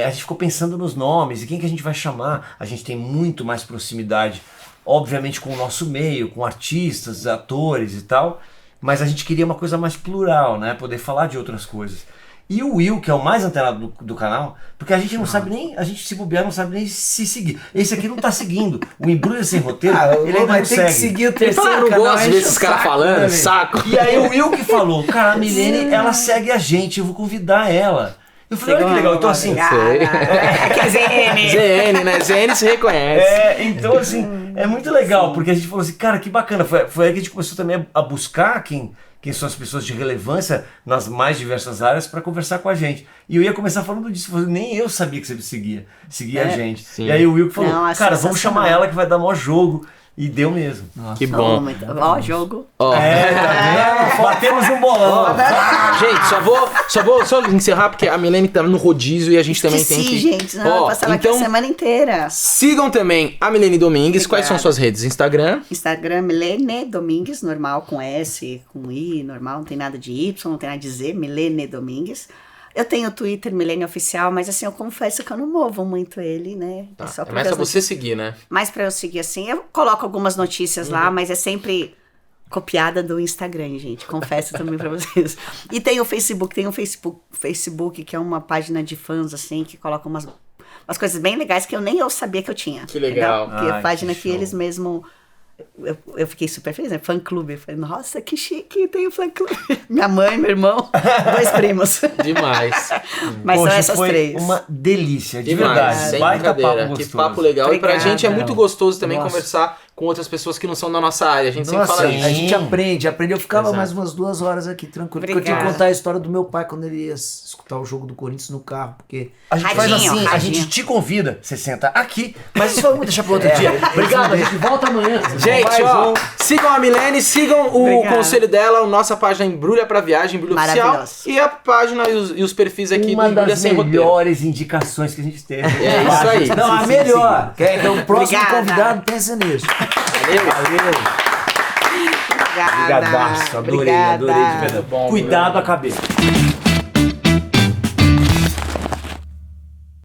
a gente ficou pensando nos nomes, e quem que a gente vai chamar. A gente tem muito mais proximidade, obviamente, com o nosso meio, com artistas, atores e tal, mas a gente queria uma coisa mais plural, né? Poder falar de outras coisas. E o Will, que é o mais antenado do canal, porque a gente não sabe nem, a gente se bobear não sabe nem se seguir. Esse aqui não tá seguindo. O Embrulha Sem Roteiro, ele ainda vai não ter segue. que seguir o Eu terceiro não canal. gosto de ver esses caras falando, né, saco. E aí o Will que falou, cara, a Milene, ela segue a gente, eu vou convidar ela. Eu falei, olha que legal, então assim... Sei. Que é ZN. ZN, né? ZN se reconhece. Então assim, É muito legal, porque a gente falou assim, cara, que bacana. Foi aí que a gente começou também a buscar quem são as pessoas de relevância nas mais diversas áreas para conversar com a gente. E eu ia começar falando disso, falando, nem eu sabia que você seguia a gente. Sim. E aí o Will falou, Não, cara, vamos chamar ela que vai dar maior jogo. E deu mesmo. Que bom. Ó, jogo. Ó. Tá vendo? Batemos um bolão. Gente, só vou encerrar porque a Milene tá no rodízio e a gente também tem que... gente. Não, eu passava aqui a semana inteira. Sigam também a Milene Domingues. Obrigada. Quais são suas redes? Instagram? Instagram, Milene Domingues, normal, com S, com I, normal, não tem nada de Y, não tem nada de Z, Milene Domingues. Eu tenho o Twitter, Milene Oficial, mas assim, eu confesso que eu não movo muito ele, né? Tá. só É mais pra você seguir, né? Mais pra eu seguir assim, eu coloco algumas notícias lá, mas é sempre copiada do Instagram, gente. Confesso também pra vocês. E tem o Facebook, que é uma página de fãs, assim, que coloca umas coisas bem legais que eu sabia que eu tinha. Que legal. Porque a Ai, página que que eles mesmo... Eu fiquei super feliz, né? Fã clube. Eu falei, nossa, que chique, tem o fã clube. Minha mãe, meu irmão, 2 primos. Demais. Mas Poxa, são essas foi 3. uma delícia, de Demais. verdade. Sem Baita brincadeira. papo Que gostoso. papo legal. E pra Obrigada. gente é muito gostoso também Nossa. conversar com outras pessoas que não são da nossa área. A gente sempre Nossa, fala isso. a gente aprende. Eu ficava Exato. mais umas 2 horas aqui, tranquilo. Porque eu tinha que Obrigada. contar a história do meu pai quando ele ia escutar o jogo do Corinthians no carro, porque... A gente faz Radinho, assim, a radinho. gente te convida, você senta aqui, Mas isso vamos deixar para outro dia. Obrigado, a gente volta amanhã. Gente, Mais ó, um. sigam a Milene, sigam o Obrigada. conselho dela, a nossa página Embrulha pra Viagem, Embrulha Oficial. Maravilhoso. E a página e os perfis aqui uma do Embrulha das Sem Roteiro. melhores indicações que a gente teve. É isso aí. Não, a melhor. Que é o próximo Obrigada. convidado, pensa nisso. Valeu. Obrigadaço, adorei, Obrigada. adorei de verdade. Muito bom, Cuidado muito a cabeça.